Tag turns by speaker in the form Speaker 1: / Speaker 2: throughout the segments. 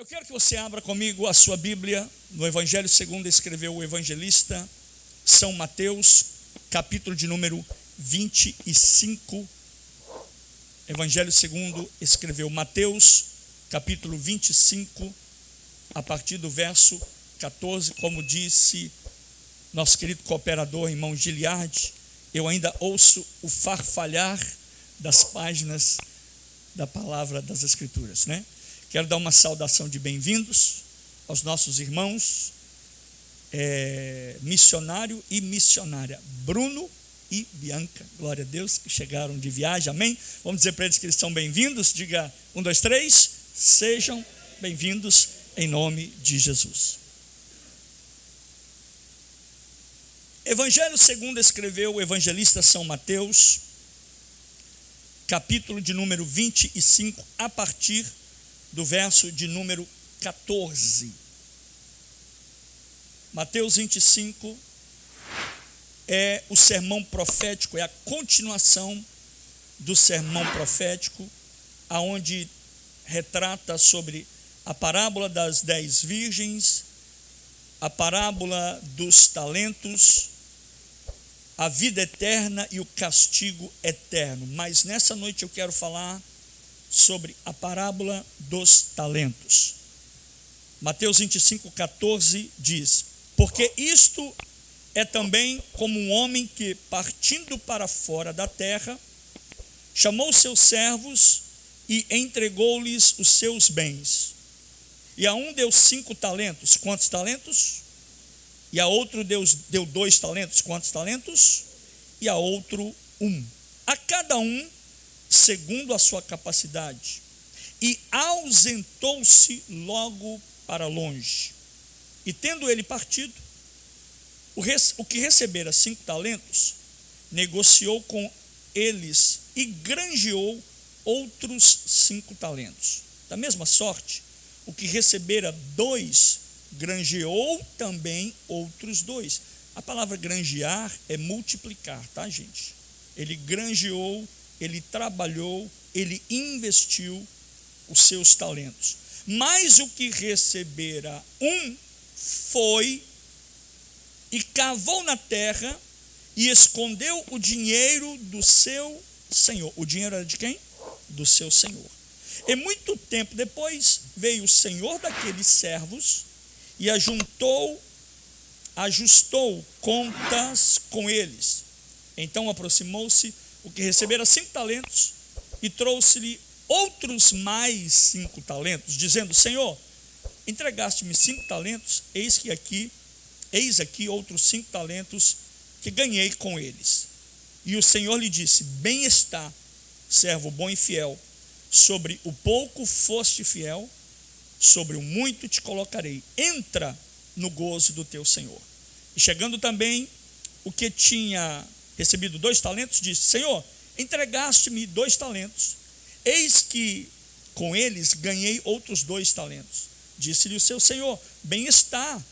Speaker 1: Eu quero que você abra comigo a sua Bíblia no Evangelho segundo escreveu o evangelista São Mateus, capítulo de número 25. Evangelho segundo escreveu Mateus, capítulo 25, a partir do verso 14, como disse nosso querido cooperador, irmão Giliardi, eu ainda ouço o farfalhar das páginas da palavra das Escrituras, né? Quero dar uma saudação de bem-vindos aos nossos irmãos, missionário e missionária, Bruno e Bianca, glória a Deus, que chegaram de viagem, amém? Vamos dizer para eles que eles são bem-vindos, diga 1, 2, 3, sejam bem-vindos em nome de Jesus. Evangelho segundo escreveu o evangelista São Mateus, capítulo de número 25, a partir do verso de número 14. Mateus 25 é o sermão profético, é a continuação do sermão profético, aonde retrata sobre a parábola das 10 virgens, a parábola dos talentos, a vida eterna e o castigo eterno. Mas nessa noite eu quero falar sobre a parábola dos talentos. Mateus 25, 14 diz: porque isto é também como um homem que, partindo para fora da terra, chamou seus servos e entregou-lhes os seus bens. E a um deu 5 talentos. Quantos talentos? E a outro deu 2 talentos. Quantos talentos? E a outro 1. A cada um segundo a sua capacidade. E ausentou-se logo para longe. E tendo ele partido, o que recebera 5 talentos, negociou com eles e granjeou outros 5 talentos. Da mesma sorte, o que recebera 2, granjeou também outros 2. A palavra granjear é multiplicar, tá, gente? Ele granjeou, ele trabalhou, ele investiu os seus talentos. Mas o que recebera 1 foi e cavou na terra e escondeu o dinheiro do seu senhor. O dinheiro era de quem? Do seu senhor. E muito tempo depois veio o senhor daqueles servos e ajustou contas com eles. Então aproximou-se o que recebera 5 talentos e trouxe-lhe outros mais 5 talentos, dizendo: Senhor, entregaste-me 5 talentos, eis aqui outros 5 talentos que ganhei com eles. E o Senhor lhe disse: bem está, servo bom e fiel, sobre o pouco foste fiel, sobre o muito te colocarei, entra no gozo do teu Senhor. E chegando também o que tinha recebido 2 talentos, disse: Senhor, entregaste-me 2 talentos, eis que com eles ganhei outros 2 talentos. Disse-lhe o seu senhor: bem está,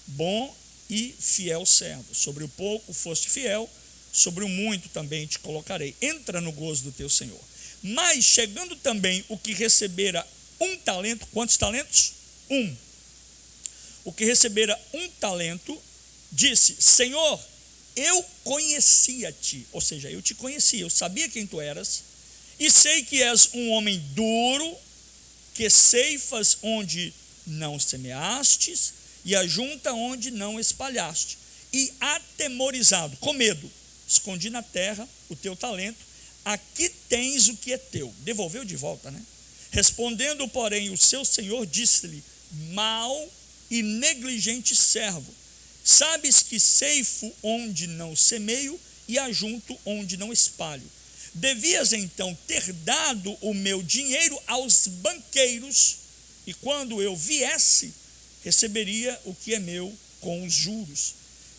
Speaker 1: bom e fiel servo, sobre o pouco foste fiel, sobre o muito também te colocarei, entra no gozo do teu senhor. Mas chegando também o que recebera 1 talento, quantos talentos? 1. O que recebera 1 talento, disse: Senhor, eu conhecia-te, ou seja, eu te conhecia, eu sabia quem tu eras, e sei que és um homem duro, que ceifas onde não semeastes, e ajunta onde não espalhaste. E atemorizado, com medo, escondi na terra o teu talento, aqui tens o que é teu. Devolveu de volta, né? Respondendo, porém, o seu senhor disse-lhe: mau e negligente servo, sabes que ceifo onde não semeio e ajunto onde não espalho. Devias então ter dado o meu dinheiro aos banqueiros, e quando eu viesse, receberia o que é meu com os juros.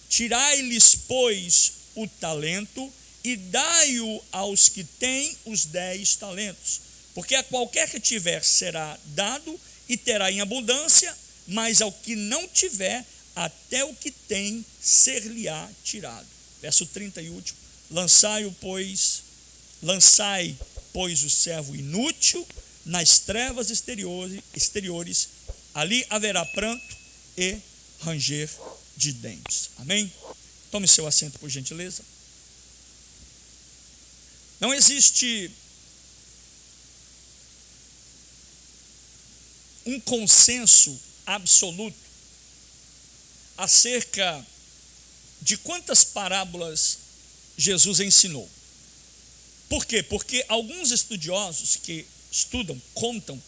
Speaker 1: Tirai-lhes, pois, o talento e dai-o aos que têm os 10 talentos. Porque a qualquer que tiver será dado e terá em abundância, mas ao que não tiver, até o que tem ser-lhe-á tirado. Verso 30 e último: lançai, pois, o servo inútil nas trevas exteriores, Ali haverá pranto e ranger de dentes. Amém? Tome seu assento, por gentileza. Não existe um consenso absoluto acerca de quantas parábolas Jesus ensinou. Por quê? Porque alguns estudiosos que estudam, contam,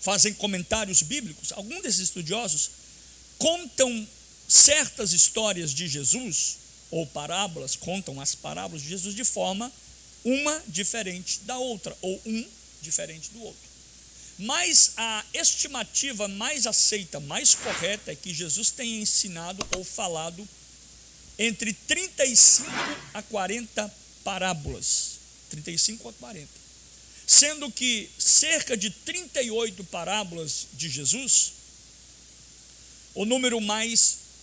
Speaker 1: fazem comentários bíblicos, alguns desses estudiosos contam certas histórias de Jesus, ou parábolas, contam as parábolas de Jesus de forma uma diferente da outra, ou um diferente do outro. Mas a estimativa mais aceita, mais correta, é que Jesus tenha ensinado ou falado entre 35 a 40 parábolas. 35 a 40. Sendo que cerca de 38 parábolas de Jesus,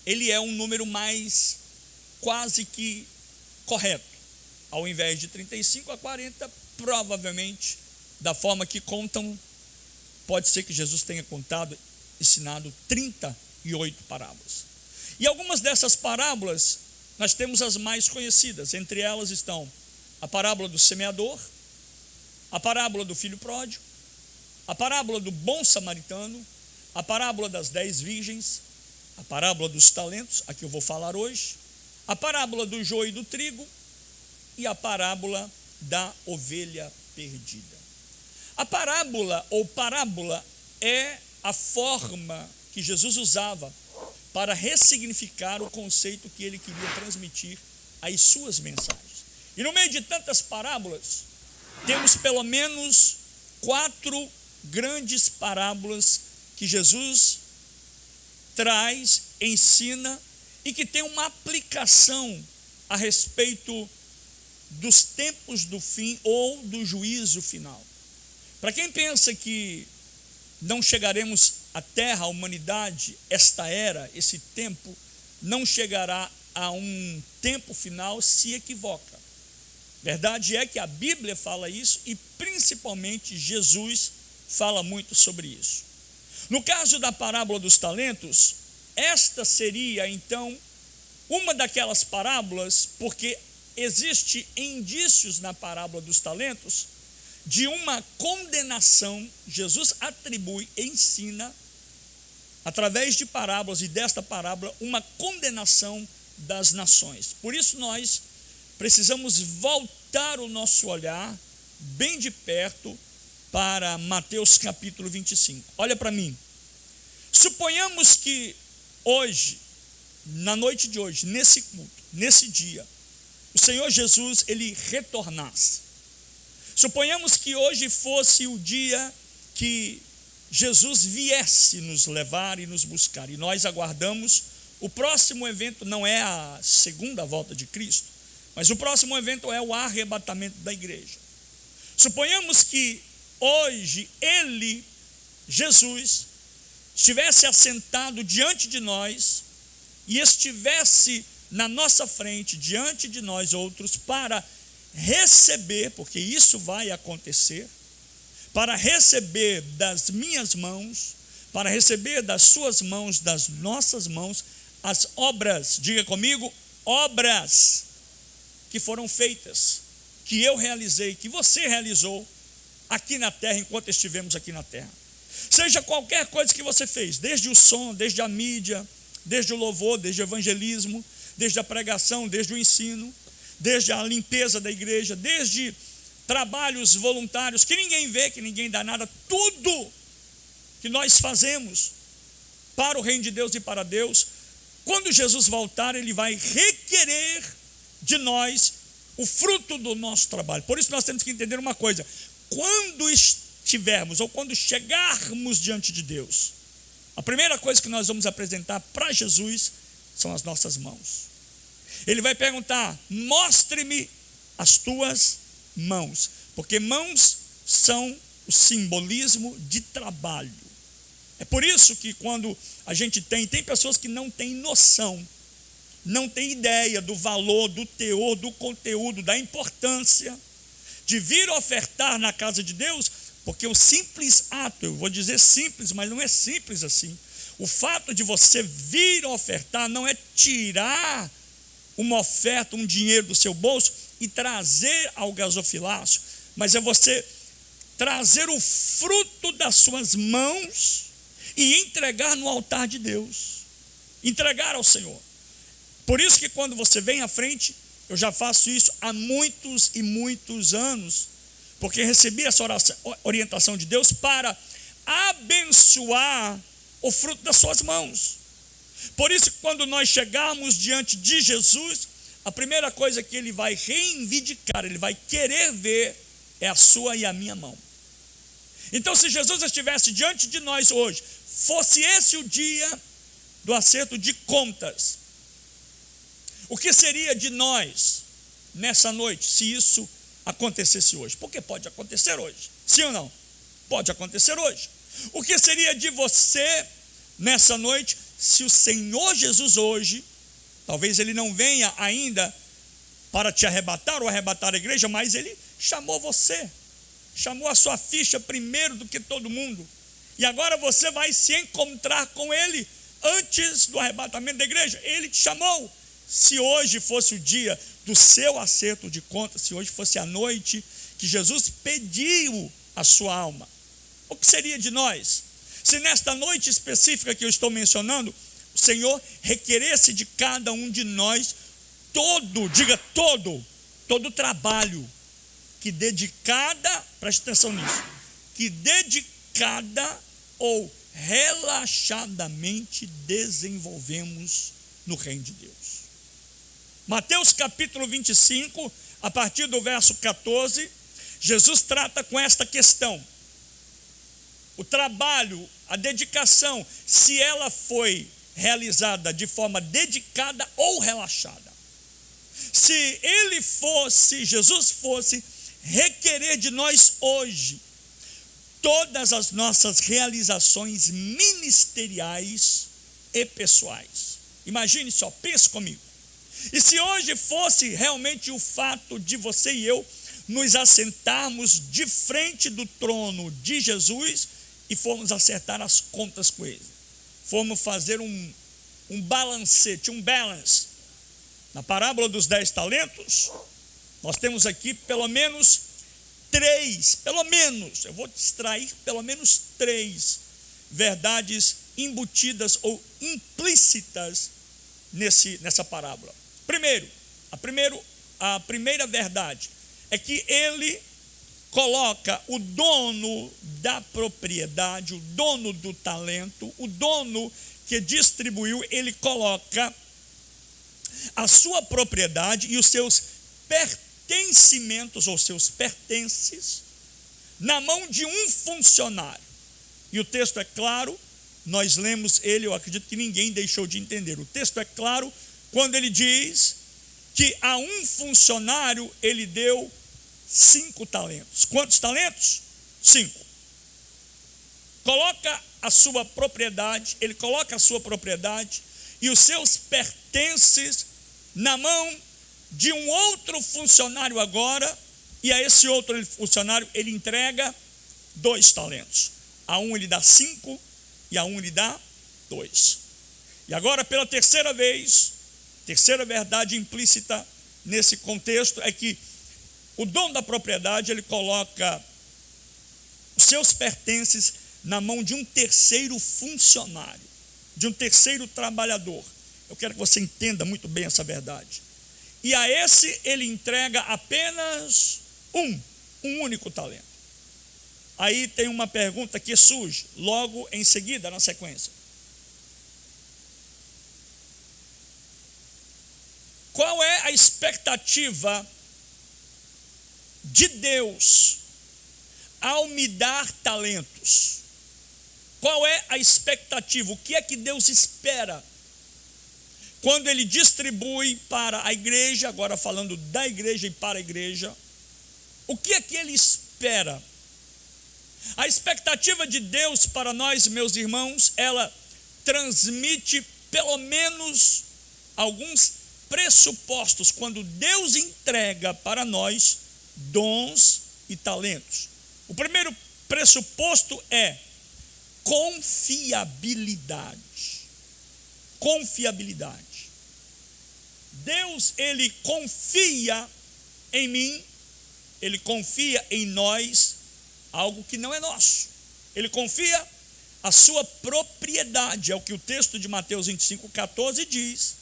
Speaker 1: ele é um número mais quase que correto. Ao invés de 35 a 40, provavelmente, da forma que contam, pode ser que Jesus tenha ensinado 38 parábolas. E algumas dessas parábolas, nós temos as mais conhecidas. Entre elas estão a parábola do semeador, a parábola do filho pródigo, a parábola do bom samaritano, a parábola das 10 virgens, a parábola dos talentos, a que eu vou falar hoje, a parábola do joio e do trigo e a parábola da ovelha perdida. A parábola ou parábola é a forma que Jesus usava para ressignificar o conceito que ele queria transmitir às suas mensagens. E no meio de tantas parábolas, temos pelo menos 4 grandes parábolas que Jesus traz, ensina e que tem uma aplicação a respeito dos tempos do fim ou do juízo final. Para quem pensa que não chegaremos à terra, à humanidade, esta era, esse tempo, não chegará a um tempo final, se equivoca. Verdade é que a Bíblia fala isso e principalmente Jesus fala muito sobre isso. No caso da parábola dos talentos, esta seria então uma daquelas parábolas, porque existe indícios na parábola dos talentos de uma condenação. Jesus atribui, ensina, através de parábolas e desta parábola, uma condenação das nações. Por isso nós precisamos voltar o nosso olhar bem de perto para Mateus capítulo 25. Olha para mim. Suponhamos que hoje, na noite de hoje, nesse culto, nesse dia, o Senhor Jesus, ele retornasse. Suponhamos que hoje fosse o dia que Jesus viesse nos levar e nos buscar. E nós aguardamos, o próximo evento não é a segunda volta de Cristo, mas o próximo evento é o arrebatamento da igreja. Suponhamos que hoje ele, Jesus, estivesse assentado diante de nós e estivesse na nossa frente, diante de nós outros, para receber, porque isso vai acontecer, para receber das minhas mãos, para receber das suas mãos, das nossas mãos, as obras, diga comigo, obras que foram feitas, que eu realizei, que você realizou aqui na terra, enquanto estivemos aqui na terra. Seja qualquer coisa que você fez, desde o som, desde a mídia, desde o louvor, desde o evangelismo, desde a pregação, desde o ensino, desde a limpeza da igreja, desde trabalhos voluntários que ninguém vê, que ninguém dá nada, tudo que nós fazemos para o reino de Deus e para Deus, quando Jesus voltar, ele vai requerer de nós o fruto do nosso trabalho. Por isso nós temos que entender uma coisa: quando estivermos ou quando chegarmos diante de Deus, a primeira coisa que nós vamos apresentar para Jesus são as nossas mãos. Ele vai perguntar: mostre-me as tuas mãos, porque mãos são o simbolismo de trabalho. É por isso que quando a gente tem pessoas que não têm noção, não têm ideia do valor, do teor, do conteúdo, da importância de vir ofertar na casa de Deus, Porque o simples ato, eu vou dizer simples, mas não é simples assim. O fato de você vir ofertar não é tirar uma oferta, um dinheiro do seu bolso e trazer ao gasofilácio, mas é você trazer o fruto das suas mãos e entregar no altar de Deus. Entregar ao Senhor. Por isso que quando você vem à frente, eu já faço isso há muitos e muitos anos, porque recebi essa orientação de Deus para abençoar o fruto das suas mãos. Por isso, quando nós chegarmos diante de Jesus, a primeira coisa que ele vai reivindicar, ele vai querer ver, é a sua e a minha mão. Então, se Jesus estivesse diante de nós hoje, fosse esse o dia do acerto de contas, o que seria de nós nessa noite, se isso acontecesse hoje? Porque pode acontecer hoje, sim ou não? Pode acontecer hoje. O que seria de você nessa noite, se o Senhor Jesus hoje, talvez ele não venha ainda para te arrebatar ou arrebatar a igreja, mas ele chamou você, chamou a sua ficha primeiro do que todo mundo, e agora você vai se encontrar com ele antes do arrebatamento da igreja. Ele te chamou. Se hoje fosse o dia do seu acerto de contas, se hoje fosse a noite que Jesus pediu a sua alma, o que seria de nós? Se nesta noite específica que eu estou mencionando, o Senhor requeresse de cada um de nós todo o trabalho que dedicada, preste atenção nisso, que dedicada ou relaxadamente desenvolvemos no reino de Deus. Mateus capítulo 25, a partir do verso 14, Jesus trata com esta questão. O trabalho, a dedicação, se ela foi realizada de forma dedicada ou relaxada. Se Jesus fosse requerer de nós hoje todas as nossas realizações ministeriais e pessoais. Imagine só, pense comigo. E se hoje fosse realmente o fato de você e eu nos assentarmos de frente do trono de Jesus e formos acertar as contas com ele, formos fazer um balancete, um balance. Na parábola dos 10 talentos, nós temos aqui pelo menos 3, eu vou extrair pelo menos 3 verdades embutidas ou implícitas nessa parábola. Primeiro, a primeira verdade é que ele coloca o dono da propriedade, o dono do talento, o dono que distribuiu, ele coloca a sua propriedade e os seus pertencimentos ou seus pertences na mão de um funcionário. E o texto é claro, nós lemos ele, eu acredito que ninguém deixou de entender. O texto é claro quando ele diz que a um funcionário ele deu 5 talentos. Quantos talentos? 5. Coloca a sua propriedade, ele coloca a sua propriedade e os seus pertences na mão de um outro funcionário agora, e a esse outro funcionário ele entrega 2 talentos. A um ele dá 5 e a um ele dá 2. E agora, pela terceira vez, terceira verdade implícita nesse contexto é que o dono da propriedade, ele coloca os seus pertences na mão de um terceiro funcionário, de um terceiro trabalhador. Eu quero que você entenda muito bem essa verdade. E a esse ele entrega apenas um único talento. Aí tem uma pergunta que surge logo em seguida, na sequência. Qual é a expectativa de Deus ao me dar talentos? Qual é a expectativa? O que é que Deus espera quando ele distribui para a igreja, agora falando da igreja e para a igreja? O que é que ele espera? A expectativa de Deus para nós, meus irmãos, ela transmite pelo menos alguns pressupostos quando Deus entrega para nós dons e talentos. O primeiro pressuposto é confiabilidade. Confiabilidade. Deus, Ele confia em mim, Ele confia em nós algo que não é nosso. Ele confia a sua propriedade, é o que o texto de Mateus 25:14 diz.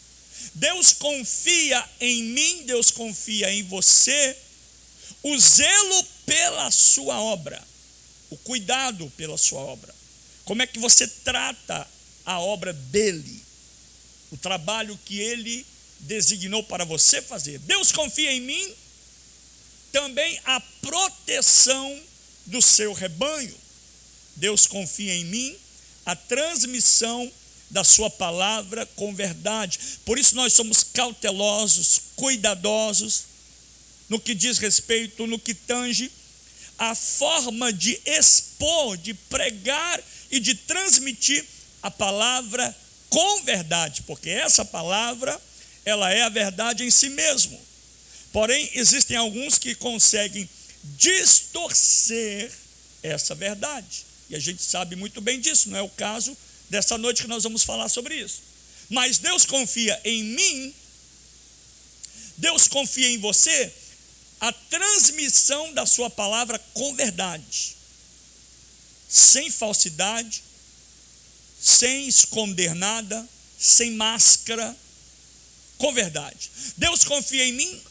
Speaker 1: Deus confia em mim, Deus confia em você, o zelo pela sua obra, o cuidado pela sua obra. Como é que você trata a obra dele, o trabalho que ele designou para você fazer. Deus confia em mim também a proteção do seu rebanho. Deus confia em mim a transmissão da sua palavra com verdade. Por isso nós somos cautelosos, cuidadosos no que diz respeito, no que tange a forma de expor, de pregar e de transmitir a palavra com verdade, porque essa palavra, ela é a verdade em si mesmo. Porém, existem alguns que conseguem distorcer essa verdade. E a gente sabe muito bem disso, não é o caso dessa noite que nós vamos falar sobre isso. Mas Deus confia em mim, Deus confia em você, a transmissão da sua palavra com verdade, sem falsidade, sem esconder nada, sem máscara, com verdade. Deus confia em mim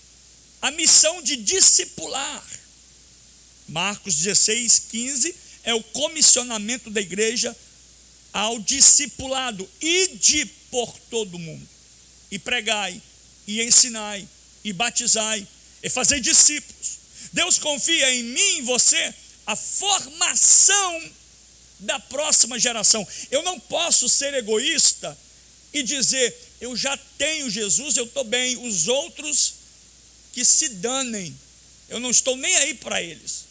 Speaker 1: a missão de discipular. Marcos 16:15 é o comissionamento da igreja ao discipulado. Ide por todo o mundo, e pregai, e ensinai, e batizai, e fazei discípulos. Deus confia em mim e você a formação da próxima geração. Eu não posso ser egoísta e dizer, eu já tenho Jesus, eu estou bem, os outros que se danem, eu não estou nem aí para eles.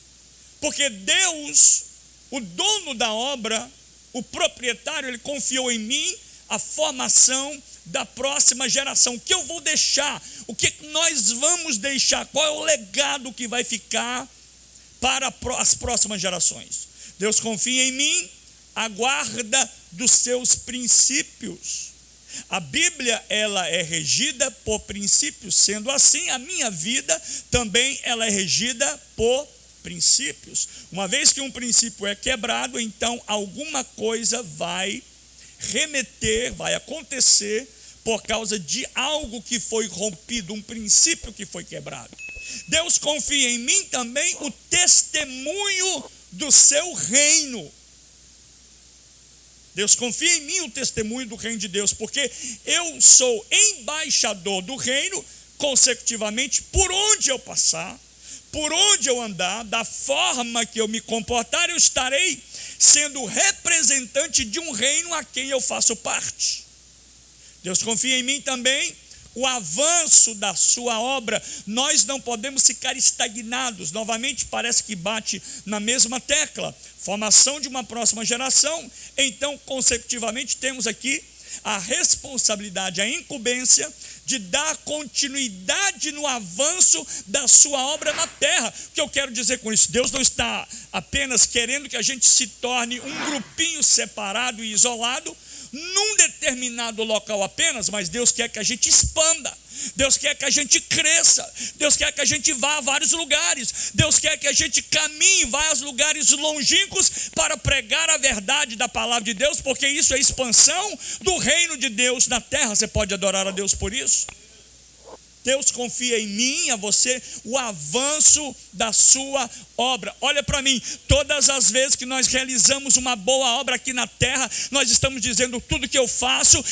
Speaker 1: Porque Deus, o dono da obra, o proprietário, ele confiou em mim a formação da próxima geração. O que eu vou deixar? O que nós vamos deixar? Qual é o legado que vai ficar para as próximas gerações? Deus confia em mim a guarda dos seus princípios. A Bíblia, ela é regida por princípios. Sendo assim, a minha vida também ela é regida por princípios. Uma vez que um princípio é quebrado, então alguma coisa vai remeter, vai acontecer por causa de algo que foi rompido, um princípio que foi quebrado. Deus confia em mim também o testemunho do seu reino. Deus confia em mim o testemunho do reino de Deus, porque eu sou embaixador do reino, consecutivamente, por onde eu passar, por onde eu andar, da forma que eu me comportar, eu estarei sendo representante de um reino a quem eu faço parte. Deus confia em mim também o avanço da sua obra. Nós não podemos ficar estagnados. Novamente parece que bate na mesma tecla. Formação de uma próxima geração. Então, consecutivamente, temos aqui a responsabilidade, a incumbência de dar continuidade no avanço da sua obra na terra. O que eu quero dizer com isso? Deus não está apenas querendo que a gente se torne um grupinho separado e isolado num determinado local apenas, mas Deus quer que a gente expanda. Deus quer que a gente cresça. Deus quer que a gente vá a vários lugares. Deus quer que a gente caminhe, vá aos lugares longínquos para pregar a verdade da palavra de Deus, porque isso é expansão do reino de Deus na terra. Você pode adorar a Deus por isso? Deus confia em mim, a você, o avanço da sua obra. Olha para mim, todas as vezes que nós realizamos uma boa obra aqui na terra, nós estamos dizendo, tudo que eu faço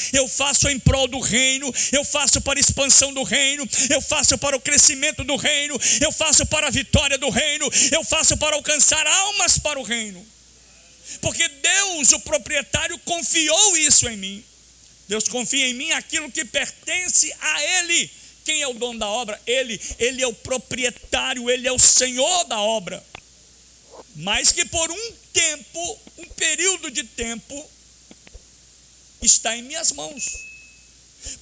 Speaker 1: em prol do reino, eu faço para a expansão do reino, eu faço para o crescimento do reino, eu faço para a vitória do reino, eu faço para alcançar almas para o reino. Porque Deus, o proprietário, confiou isso em mim. Deus confia em mim aquilo que pertence a Ele. Quem é o dono da obra? Ele é o proprietário, Ele é o Senhor da obra. Mas que por um tempo, um período de tempo, está em minhas mãos.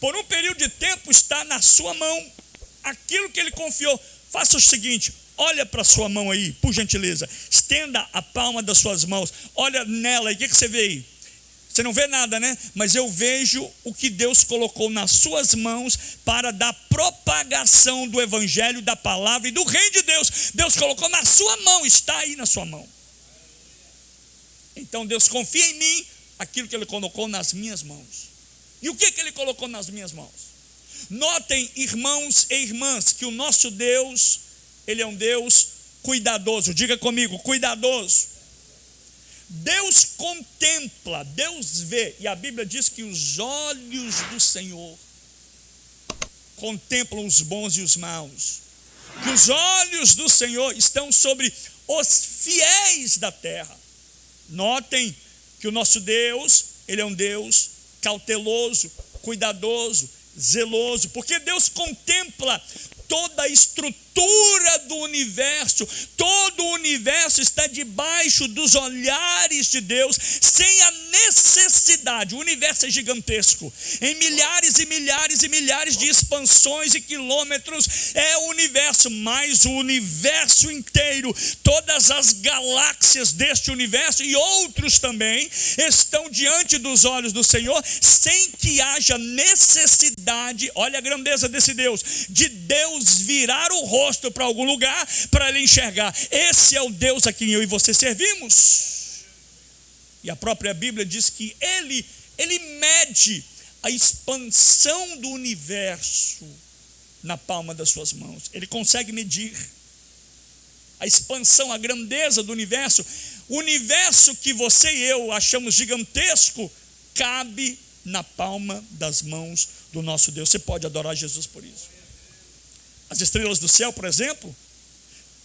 Speaker 1: Por um período de tempo está na sua mão. Aquilo que Ele confiou. Faça o seguinte, olha para a sua mão aí, por gentileza. estenda a palma das suas mãos. Olha nela, e o que você vê aí? Você não vê nada, né? Mas eu vejo o que Deus colocou nas suas mãos para dar propagação do evangelho, da palavra e do reino de Deus. Deus colocou na sua mão, está aí na sua mão. Então Deus confia em mim aquilo que Ele colocou nas minhas mãos. E o que Ele colocou nas minhas mãos? Notem, irmãos e irmãs, que o nosso Deus, Ele é um Deus cuidadoso. Diga comigo, cuidadoso. Deus contempla, Deus vê, e a Bíblia diz que os olhos do Senhor contemplam os bons e os maus, que os olhos do Senhor estão sobre os fiéis da terra. Notem que o nosso Deus, Ele é um Deus cauteloso, cuidadoso, zeloso, porque Deus contempla toda a estrutura do universo. Todo o universo está debaixo dos olhares de Deus, sem a necessidade. O universo é gigantesco, em milhares e milhares e milhares de expansões e quilômetros é o universo, mas o universo inteiro, todas as galáxias deste universo e outros também, estão diante dos olhos do Senhor, sem que haja necessidade, olha a grandeza desse Deus, de Deus virar o rosto para algum lugar para Ele enxergar. Esse é o Deus a quem eu e você servimos. E a própria Bíblia diz que Ele mede a expansão do universo na palma das suas mãos. Ele consegue medir a expansão, a grandeza do universo. O universo que você e eu achamos gigantesco cabe na palma das mãos do nosso Deus. Você pode adorar Jesus por isso. As estrelas do céu, por exemplo,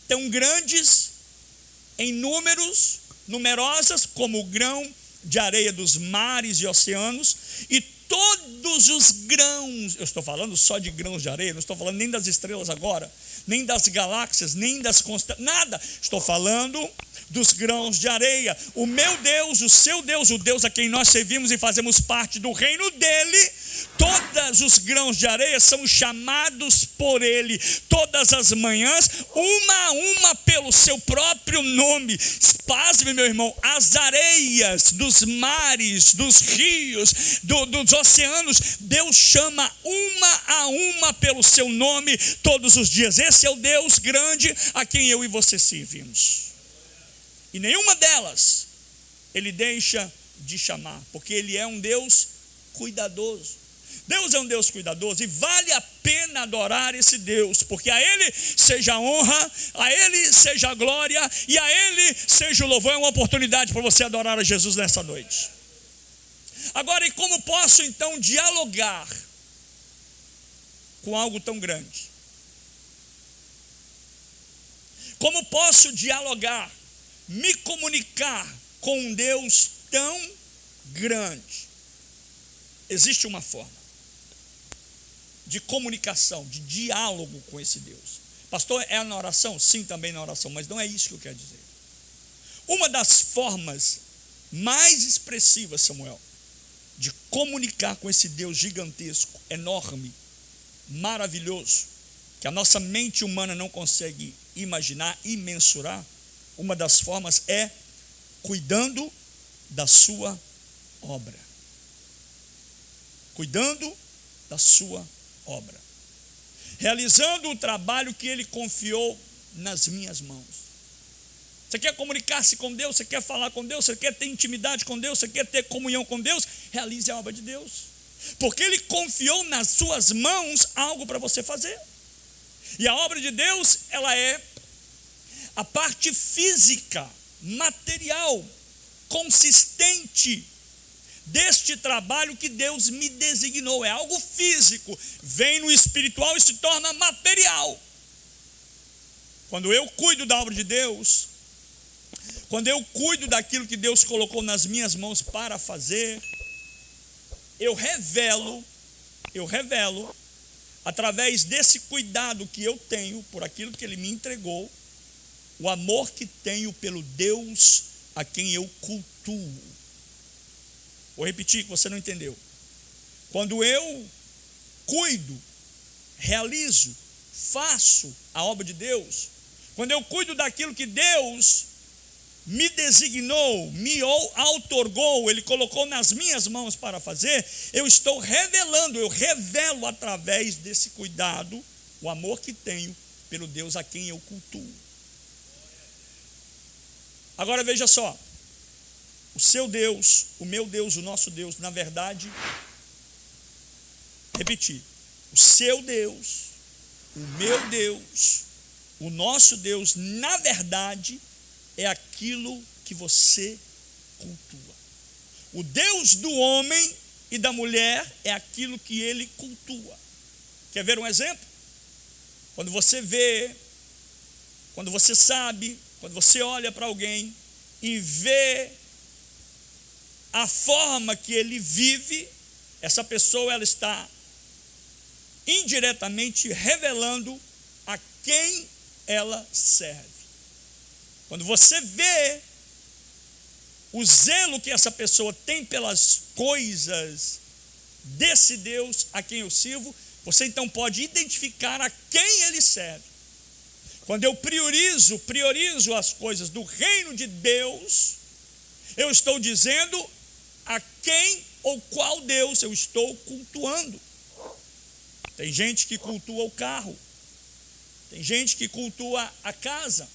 Speaker 1: tão grandes em números, numerosas como o grão de areia dos mares e oceanos, e todos os grãos, eu estou falando só de grãos de areia, não estou falando nem das estrelas agora, nem das galáxias, nem das constelações, nada, estou falando dos grãos de areia. O meu Deus, o seu Deus, o Deus a quem nós servimos e fazemos parte do reino dele, todos os grãos de areia são chamados por Ele, todas as manhãs, uma a uma pelo seu próprio nome. Pasme, meu irmão, as areias dos mares, dos rios, dos oceanos, Deus chama uma a uma pelo seu nome todos os dias. Esse é o Deus grande a quem eu e você servimos. E nenhuma delas Ele deixa de chamar, porque Ele é um Deus cuidadoso. Deus é um Deus cuidadoso e vale a pena adorar esse Deus, porque a Ele seja a honra, a Ele seja a glória e a Ele seja o louvor. É uma oportunidade para você adorar a Jesus nessa noite. Agora, e como posso então dialogar com algo tão grande? Como posso dialogar, me comunicar com um Deus tão grande? Existe uma forma de comunicação, de diálogo com esse Deus. Pastor, é na oração? Sim, também na oração, mas não é isso que eu quero dizer. Uma das formas mais expressivas, Samuel, de comunicar com esse Deus gigantesco, enorme, maravilhoso, que a nossa mente humana não consegue imaginar e mensurar, uma das formas é cuidando da sua obra. Cuidando da sua obra. Realizando o trabalho que Ele confiou nas minhas mãos. Você quer comunicar-se com Deus? Você quer falar com Deus? Você quer ter intimidade com Deus? Você quer ter comunhão com Deus? Realize a obra de Deus. Porque Ele confiou nas suas mãos algo para você fazer. E a obra de Deus, ela é a parte física, material, consistente deste trabalho que Deus me designou. É algo físico, vem no espiritual e se torna material. Quando eu cuido da obra de Deus, quando eu cuido daquilo que Deus colocou nas minhas mãos para fazer, eu revelo, através desse cuidado que eu tenho por aquilo que Ele me entregou, o amor que tenho pelo Deus a quem eu cultuo. Vou repetir que você não entendeu. Quando eu cuido, realizo, faço a obra de Deus, quando eu cuido daquilo que Deus me designou, me outorgou, Ele colocou nas minhas mãos para fazer, eu estou revelando, eu revelo através desse cuidado, o amor que tenho pelo Deus a quem eu cultuo. Agora veja só, o seu Deus, o meu Deus, o nosso Deus, na verdade, repetir, o seu Deus, o meu Deus, o nosso Deus, na verdade, é aquilo que você cultua. O Deus do homem e da mulher é aquilo que ele cultua. Quer ver um exemplo? Quando você vê, quando você sabe, quando você olha para alguém e vê a forma que ele vive, essa pessoa ela está indiretamente revelando a quem ela serve. Quando você vê o zelo que essa pessoa tem pelas coisas desse Deus a quem eu sirvo, você então pode identificar a quem ele serve. Quando eu priorizo as coisas do reino de Deus, eu estou dizendo a quem ou qual Deus eu estou cultuando. Tem gente que cultua o carro, tem gente que cultua a casa,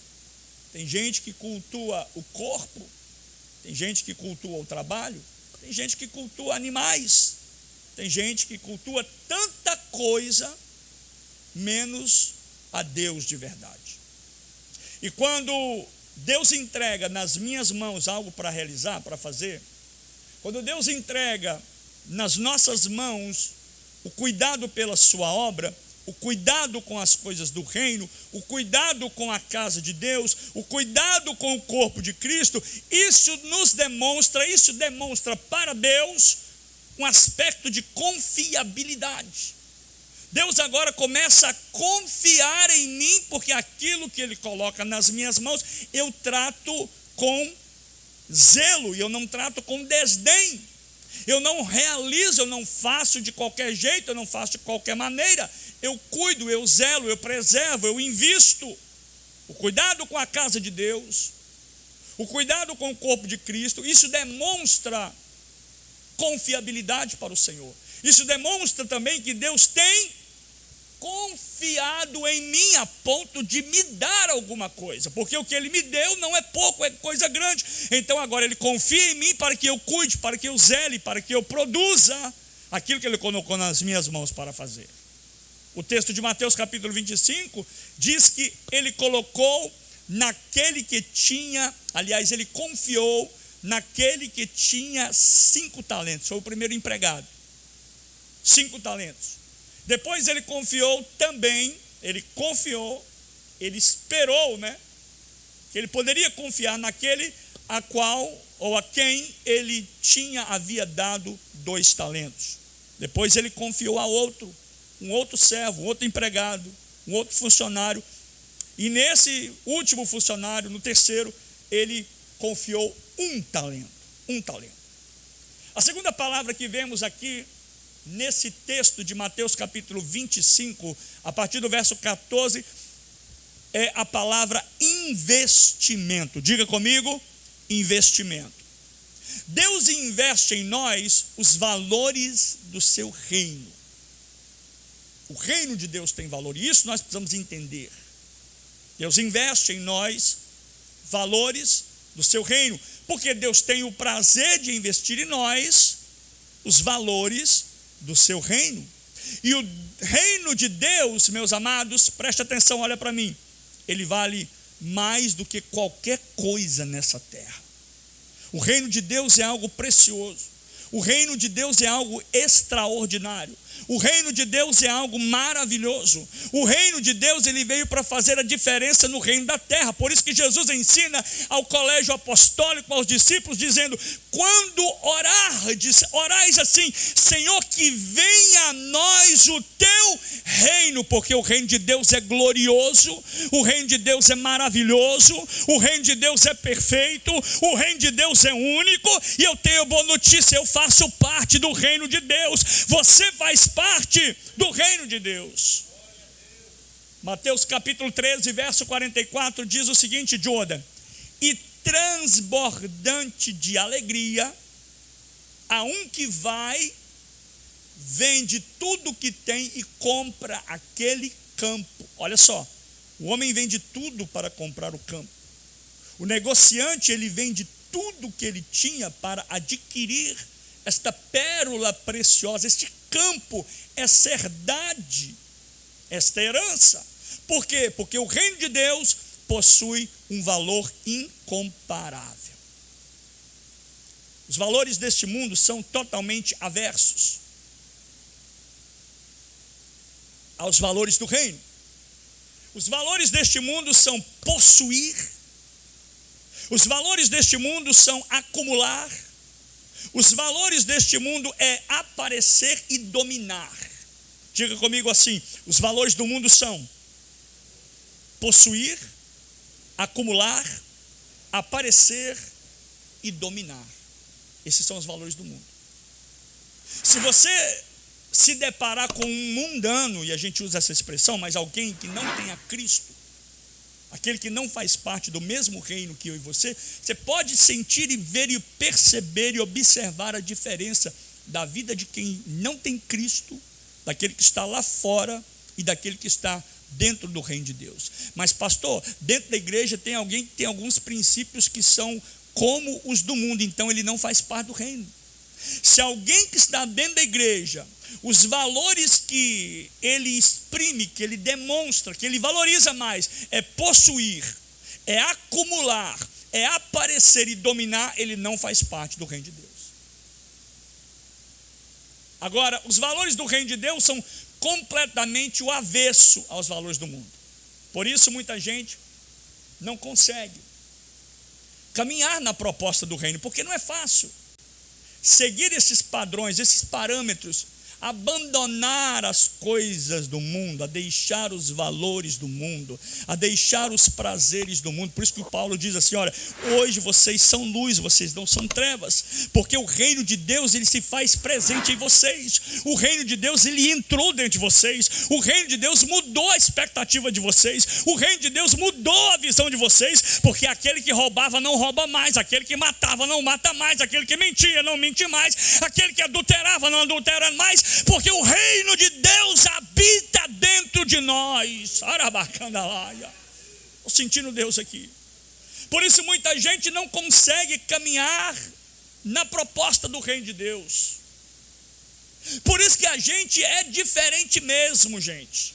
Speaker 1: tem gente que cultua o corpo, tem gente que cultua o trabalho, tem gente que cultua animais, tem gente que cultua tanta coisa, menos a Deus de verdade. E quando Deus entrega nas minhas mãos algo para realizar, para fazer, quando Deus entrega nas nossas mãos o cuidado pela sua obra, o cuidado com as coisas do reino, o cuidado com a casa de Deus, o cuidado com o corpo de Cristo, isso demonstra para Deus um aspecto de confiabilidade. Deus agora começa a confiar em mim, porque aquilo que Ele coloca nas minhas mãos, eu trato com zelo, e eu não trato com desdém. Eu não realizo, eu não faço de qualquer jeito, eu não faço de qualquer maneira. Eu cuido, eu zelo, eu preservo, eu invisto. O cuidado com a casa de Deus, o cuidado com o corpo de Cristo, isso demonstra confiabilidade para o Senhor. Isso demonstra também que Deus tem confiado em mim a ponto de me dar alguma coisa, porque o que Ele me deu não é pouco, é coisa grande. Então agora Ele confia em mim para que eu cuide, para que eu zele, para que eu produza aquilo que Ele colocou nas minhas mãos para fazer. O texto de Mateus capítulo 25 diz que Ele colocou naquele que tinha, aliás, Ele confiou naquele que tinha 5 talentos, foi o primeiro empregado, 5 talentos. Depois ele confiou também, ele esperou, que ele poderia confiar naquele a qual ou a quem ele havia dado 2 talentos. Depois ele confiou a outro, um outro servo, um outro empregado, um outro funcionário. E nesse último funcionário, no terceiro, ele confiou 1 talento. 1 talento. A segunda palavra que vemos aqui nesse texto de Mateus capítulo 25, a partir do verso 14, é a palavra investimento. Diga comigo, investimento. Deus investe em nós os valores do seu reino. O reino de Deus tem valor, e isso nós precisamos entender. Deus investe em nós valores do seu reino, porque Deus tem o prazer de investir em nós os valores do seu reino. E o reino de Deus, meus amados, preste atenção, olha para mim, ele vale mais do que qualquer coisa nessa terra. O reino de Deus é algo precioso. O reino de Deus é algo extraordinário. O reino de Deus é algo maravilhoso. O reino de Deus, ele veio para fazer a diferença no reino da terra. Por isso que Jesus ensina ao colégio apostólico, aos discípulos, dizendo: quando orais assim, Senhor, que venha a nós o teu reino, porque o reino de Deus é glorioso, o reino de Deus é maravilhoso, o reino de Deus é perfeito, o reino de Deus é único, e eu tenho boa notícia, eu faço parte do reino de Deus. Você faz parte do reino de Deus. Mateus capítulo 13, verso 44 diz o seguinte, Jordan: e transbordante de alegria a um que vai, vende tudo que tem e compra aquele campo. Olha só, o homem vende tudo para comprar o campo. O negociante, ele vende tudo que ele tinha para adquirir esta pérola preciosa, este campo, essa herdade, esta herança. Por quê? Porque o reino de Deus possui um valor incomparável. Os valores deste mundo são totalmente aversos aos valores do reino. Os valores deste mundo são possuir. Os valores deste mundo são acumular. Os valores deste mundo é aparecer e dominar. Diga comigo assim: os valores do mundo são possuir, acumular, aparecer e dominar. Esses são os valores do mundo. Se você se deparar com um mundano, e a gente usa essa expressão, mas alguém que não tenha Cristo, aquele que não faz parte do mesmo reino que eu e você, você pode sentir e ver e perceber e observar a diferença da vida de quem não tem Cristo, daquele que está lá fora e daquele que está dentro do reino de Deus. Mas pastor, dentro da igreja tem alguém que tem alguns princípios que são como os do mundo, então ele não faz parte do reino. Se alguém que está dentro da igreja, os valores que ele exprime, que ele demonstra, que ele valoriza mais, é possuir, é acumular, é aparecer e dominar, ele não faz parte do reino de Deus. Agora, os valores do reino de Deus são completamente o avesso aos valores do mundo. Por isso muita gente não consegue caminhar na proposta do reino, porque não é fácil seguir esses padrões, esses parâmetros, abandonar as coisas do mundo, a deixar os valores do mundo, a deixar os prazeres do mundo. Por isso que o Paulo diz assim: olha, hoje vocês são luz, vocês não são trevas, porque o reino de Deus, ele se faz presente em vocês. O reino de Deus, ele entrou dentro de vocês. O reino de Deus mudou a expectativa de vocês. O reino de Deus mudou a visão de vocês, porque aquele que roubava não rouba mais, aquele que matava não mata mais, aquele que mentia não mente mais, aquele que adulterava não adultera mais, porque o reino de Deus habita dentro de nós. Estou sentindo Deus aqui. Por isso muita gente não consegue caminhar na proposta do reino de Deus. Por isso que a gente é diferente mesmo, gente.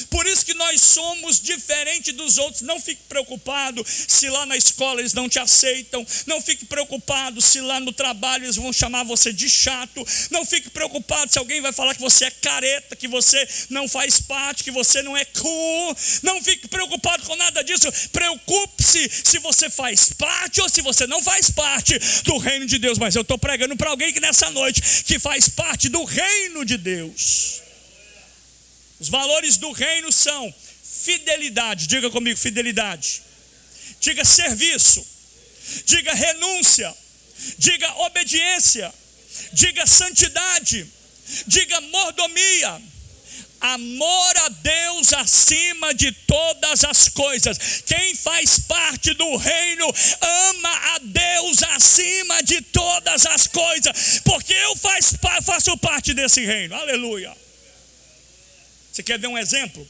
Speaker 1: Por isso que nós somos diferentes dos outros. Não fique preocupado se lá na escola eles não te aceitam. Não fique preocupado se lá no trabalho eles vão chamar você de chato. Não fique preocupado se alguém vai falar que você é careta, que você não faz parte, que você não é cool. Não fique preocupado com nada disso. Preocupe-se se você faz parte ou se você não faz parte do reino de Deus. Mas eu estou pregando para alguém que nessa noite que faz parte do reino de Deus. Os valores do reino são fidelidade. Diga comigo, fidelidade. Diga serviço. Diga renúncia. Diga obediência. Diga santidade. Diga mordomia. Amor a Deus acima de todas as coisas. Quem faz parte do reino ama a Deus acima de todas as coisas, porque eu faço parte desse reino. Aleluia. Você quer ver um exemplo?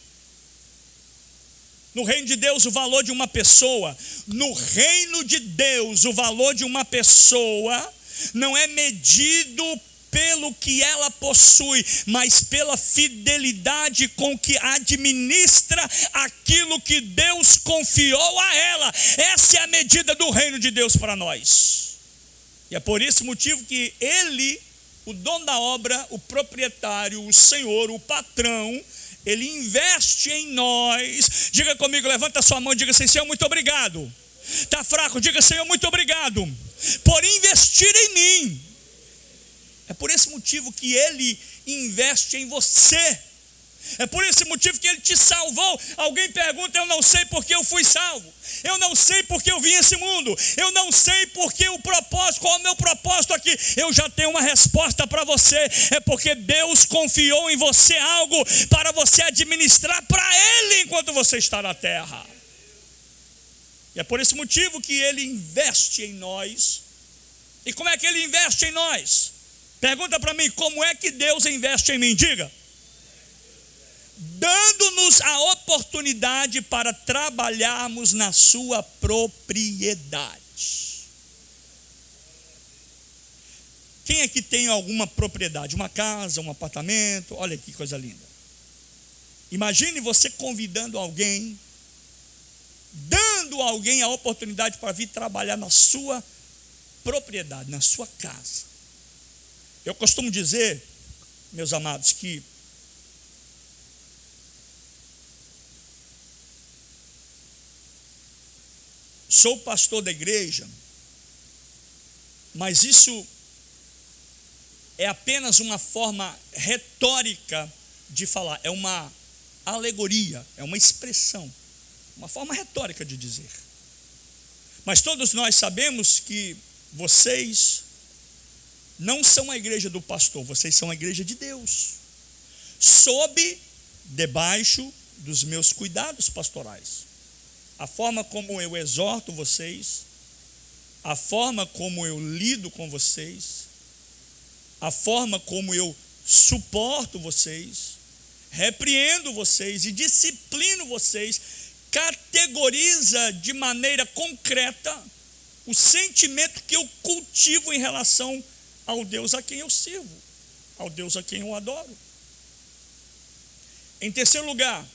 Speaker 1: No reino de Deus, o valor de uma pessoa, no reino de Deus, o valor de uma pessoa não é medido pelo que ela possui, mas pela fidelidade com que administra aquilo que Deus confiou a ela. Essa é a medida do reino de Deus para nós. E é por esse motivo que ele, o dono da obra, o proprietário, o senhor, o patrão, ele investe em nós. Diga comigo, levanta a sua mão e diga assim: Senhor, muito obrigado. Está fraco? Diga: Senhor, muito obrigado por investir em mim. É por esse motivo que ele investe em você. É por esse motivo que ele te salvou. Alguém pergunta: eu não sei porque eu fui salvo. Eu não sei porque eu vim a esse mundo. Eu não sei porque o propósito, qual é o meu propósito aqui. Eu já tenho uma resposta para você. É porque Deus confiou em você algo para você administrar para Ele enquanto você está na terra. E é por esse motivo que ele investe em nós. E como é que ele investe em nós? Pergunta para mim, como é que Deus investe em mim? Diga. Dando-nos a oportunidade para trabalharmos na sua propriedade. Quem aqui tem alguma propriedade? Uma casa, um apartamento? Olha que coisa linda. Imagine você convidando alguém, dando a alguém a oportunidade para vir trabalhar na sua propriedade, na sua casa. Eu costumo dizer, meus amados, que sou pastor da igreja, mas isso é apenas uma forma retórica de falar, é uma alegoria, é uma expressão, uma forma retórica de dizer. Mas todos nós sabemos que vocês não são a igreja do pastor, vocês são a igreja de Deus, debaixo dos meus cuidados pastorais. A forma como eu exorto vocês, a forma como eu lido com vocês, a forma como eu suporto vocês, repreendo vocês e disciplino vocês, categoriza de maneira concreta o sentimento que eu cultivo em relação ao Deus a quem eu sirvo, ao Deus a quem eu adoro. Em terceiro lugar,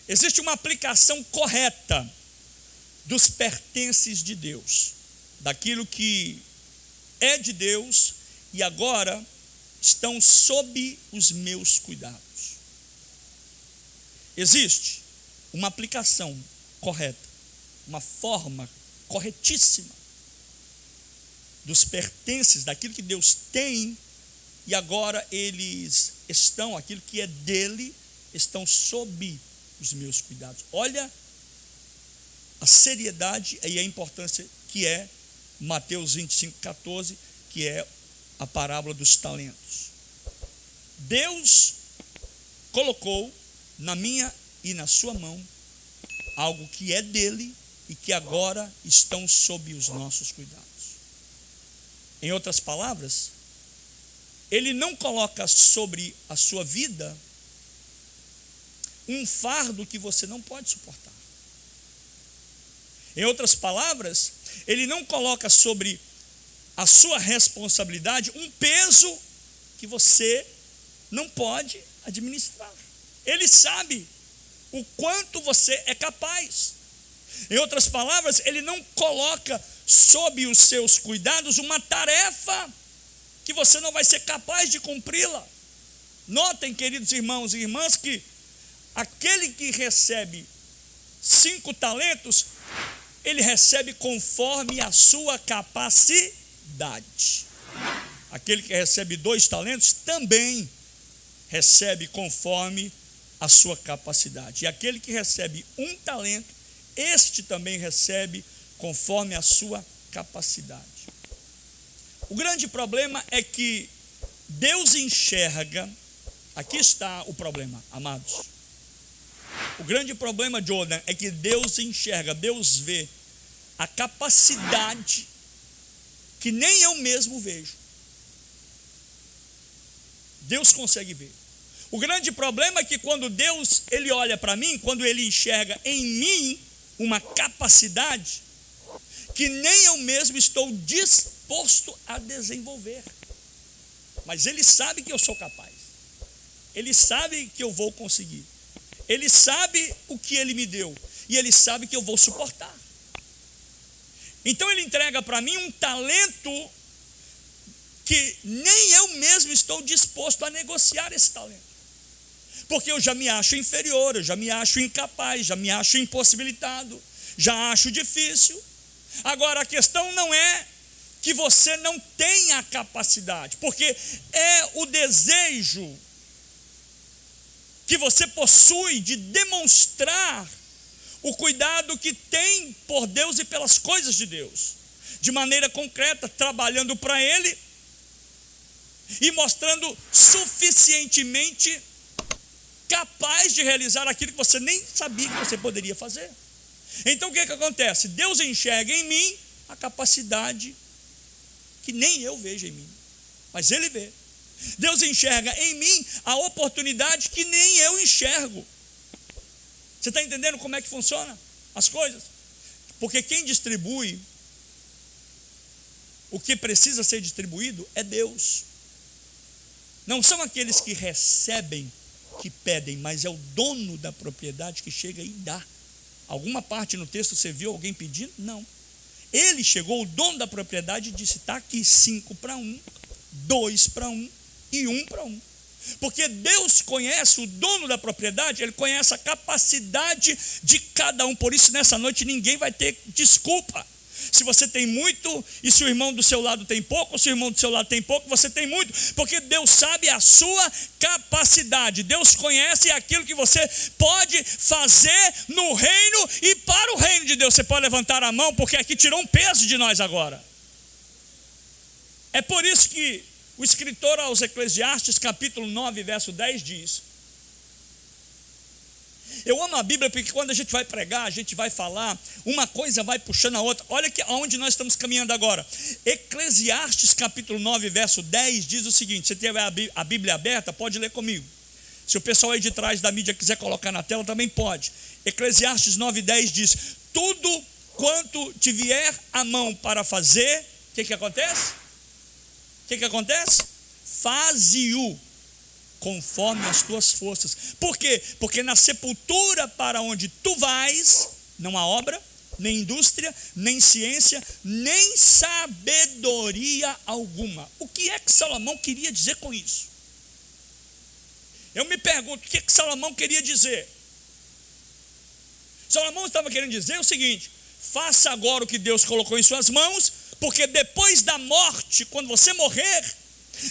Speaker 1: existe uma aplicação correta dos pertences de Deus, daquilo que é de Deus e agora estão sob os meus cuidados. Existe uma aplicação correta, uma forma corretíssima dos pertences, daquilo que Deus tem e agora eles estão, aquilo que é dele, estão sob os meus cuidados. Olha a seriedade e a importância que é Mateus 25:14, que é a parábola dos talentos. Deus colocou na minha e na sua mão algo que é dele e que agora estão sob os nossos cuidados. Em outras palavras, ele não coloca sobre a sua vida um fardo que você não pode suportar. Em outras palavras, ele não coloca sobre a sua responsabilidade um peso que você não pode administrar. Ele sabe o quanto você é capaz. Em outras palavras, ele não coloca sob os seus cuidados uma tarefa que você não vai ser capaz de cumpri-la. Notem, queridos irmãos e irmãs, que aquele que recebe 5 talentos, ele recebe conforme a sua capacidade. Aquele que recebe 2 talentos também recebe conforme a sua capacidade. E aquele que recebe 1 talento, este também recebe conforme a sua capacidade. O grande problema é que Deus enxerga, aqui está o problema, amados. O grande problema, Jordan, é que Deus enxerga, Deus vê a capacidade que nem eu mesmo vejo. Deus consegue ver. O grande problema é que quando Deus, ele olha para mim, quando ele enxerga em mim uma capacidade que nem eu mesmo estou disposto a desenvolver. Mas ele sabe que eu sou capaz. Ele sabe que eu vou conseguir. Ele sabe o que ele me deu. E ele sabe que eu vou suportar. Então ele entrega para mim um talento que nem eu mesmo estou disposto a negociar esse talento. Porque eu já me acho inferior, eu já me acho incapaz, já me acho impossibilitado, já acho difícil. Agora a questão não é que você não tenha a capacidade, porque é o desejo que você possui de demonstrar o cuidado que tem por Deus e pelas coisas de Deus, de maneira concreta, trabalhando para Ele e mostrando suficientemente capaz de realizar aquilo que você nem sabia que você poderia fazer. Então o que acontece? Deus enxerga em mim a capacidade que nem eu vejo em mim, mas Ele vê. Deus enxerga em mim a oportunidade que nem eu enxergo. Você está entendendo como é que funciona as coisas? Porque quem distribui o que precisa ser distribuído é Deus. Não são aqueles que recebem que pedem, mas é o dono da propriedade que chega e dá. Alguma parte no texto você viu alguém pedindo? Não. Ele chegou, o dono da propriedade, e disse: está aqui 5 para 1, 2 para 1 e 1 para 1. Porque Deus conhece o dono da propriedade, Ele conhece a capacidade de cada um. Por isso, nessa noite, ninguém vai ter desculpa. Se você tem muito e se o irmão do seu lado tem pouco, ou se o irmão do seu lado tem pouco, você tem muito, porque Deus sabe a sua capacidade. Deus conhece aquilo que você pode fazer no reino e para o reino de Deus. Você pode levantar a mão, porque aqui tirou um peso de nós agora. É por isso que o escritor aos Eclesiastes, capítulo 9, verso 10 diz: eu amo a Bíblia porque quando a gente vai pregar, a gente vai falar, uma coisa vai puxando a outra. Olha que aonde nós estamos caminhando agora. Eclesiastes capítulo 9, verso 10 diz o seguinte: você tiver a Bíblia aberta, pode ler comigo. Se o pessoal aí de trás da mídia quiser colocar na tela, também pode. Eclesiastes 9, 10 diz: tudo quanto te vier a mão para fazer, o que acontece? O que acontece? Faze-o conforme as tuas forças. Por quê? Porque na sepultura para onde tu vais, não há obra, nem indústria, nem ciência, nem sabedoria alguma. O que é que Salomão queria dizer com isso? Eu me pergunto, o que é que Salomão queria dizer? Salomão estava querendo dizer o seguinte: faça agora o que Deus colocou em suas mãos, porque depois da morte, quando você morrer,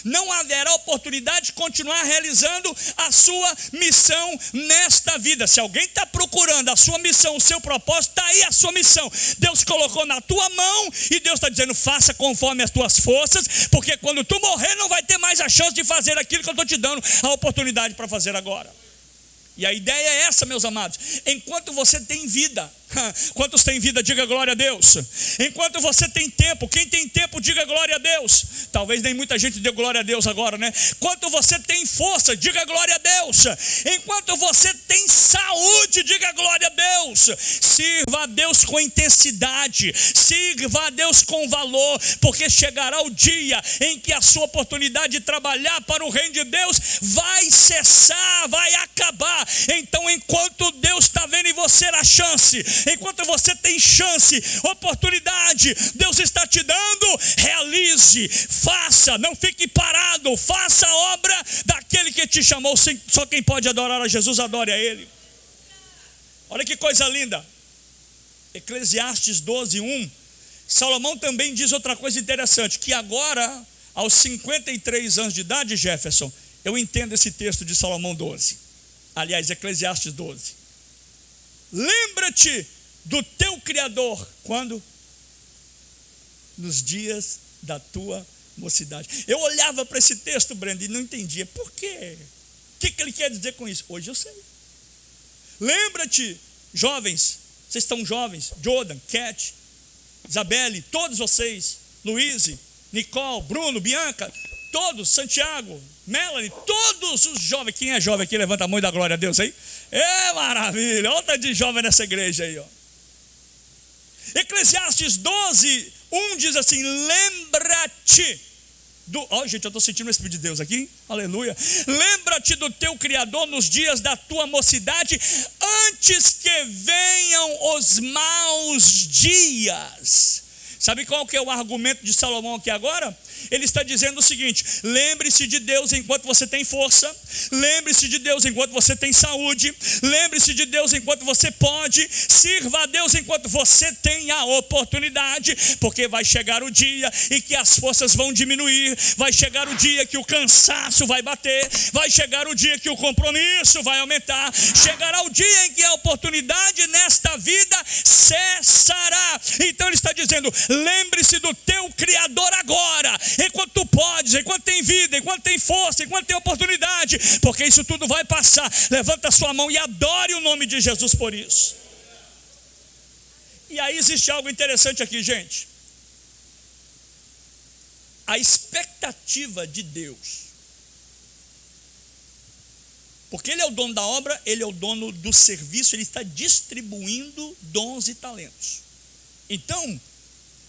Speaker 1: não haverá oportunidade de continuar realizando a sua missão nesta vida. Se alguém está procurando a sua missão, o seu propósito, está aí a sua missão. Deus colocou na tua mão e Deus está dizendo: faça conforme as tuas forças, porque quando tu morrer não vai ter mais a chance de fazer aquilo que eu estou te dando a oportunidade para fazer agora. E a ideia é essa, meus amados: enquanto você tem vida, quantos têm vida, diga glória a Deus. Enquanto você tem tempo, quem tem tempo, diga glória a Deus. Talvez nem muita gente dê glória a Deus agora, né? Enquanto você tem força, diga glória a Deus. Enquanto você tem saúde, diga glória a Deus. Sirva a Deus com intensidade, sirva a Deus com valor, porque chegará o dia em que a sua oportunidade de trabalhar para o reino de Deus vai cessar, vai acabar. Então, enquanto Deus está vendo em você a chance, enquanto você tem chance, oportunidade, Deus está te dando, realize, faça, não fique parado, faça a obra daquele que te chamou. Só quem pode adorar a Jesus, adore a Ele. Olha que coisa linda. Eclesiastes 12, 1. Salomão também diz outra coisa interessante, que agora, aos 53 anos de idade, Jefferson, eu entendo esse texto de Salomão 12. Aliás, Eclesiastes 12. Lembra-te do teu Criador. Quando? Nos dias da tua mocidade. Eu olhava para esse texto, Brenda, e não entendia. Por quê? O que ele quer dizer com isso? Hoje eu sei. Lembra-te, jovens, vocês estão jovens, Jordan, Cat, Isabelle, todos vocês, Luíse, Nicole, Bruno, Bianca, todos, Santiago, Melanie, todos os jovens. Quem é jovem aqui, levanta a mão e dá glória a Deus aí. É maravilha, olha o tanto de jovem nessa igreja aí, ó. Eclesiastes 12, 1 diz assim: lembra-te do... Ó, gente, eu estou sentindo o Espírito de Deus aqui, aleluia. Lembra-te do teu Criador nos dias da tua mocidade, antes que venham os maus dias. Sabe qual que é o argumento de Salomão aqui agora? Ele está dizendo o seguinte: lembre-se de Deus enquanto você tem força, lembre-se de Deus enquanto você tem saúde, lembre-se de Deus enquanto você pode, sirva a Deus enquanto você tem a oportunidade, porque vai chegar o dia em que as forças vão diminuir, vai chegar o dia que o cansaço vai bater, vai chegar o dia que o compromisso vai aumentar, chegará o dia em que a oportunidade nesta vida cessará. Então ele está dizendo: lembre-se do teu Criador agora, enquanto tu podes, enquanto tem vida, enquanto tem força, enquanto tem oportunidade, porque isso tudo vai passar. Levanta a sua mão e adore o nome de Jesus por isso. E aí existe algo interessante aqui, gente. A expectativa de Deus. Porque Ele é o dono da obra, Ele é o dono do serviço, Ele está distribuindo dons e talentos. Então,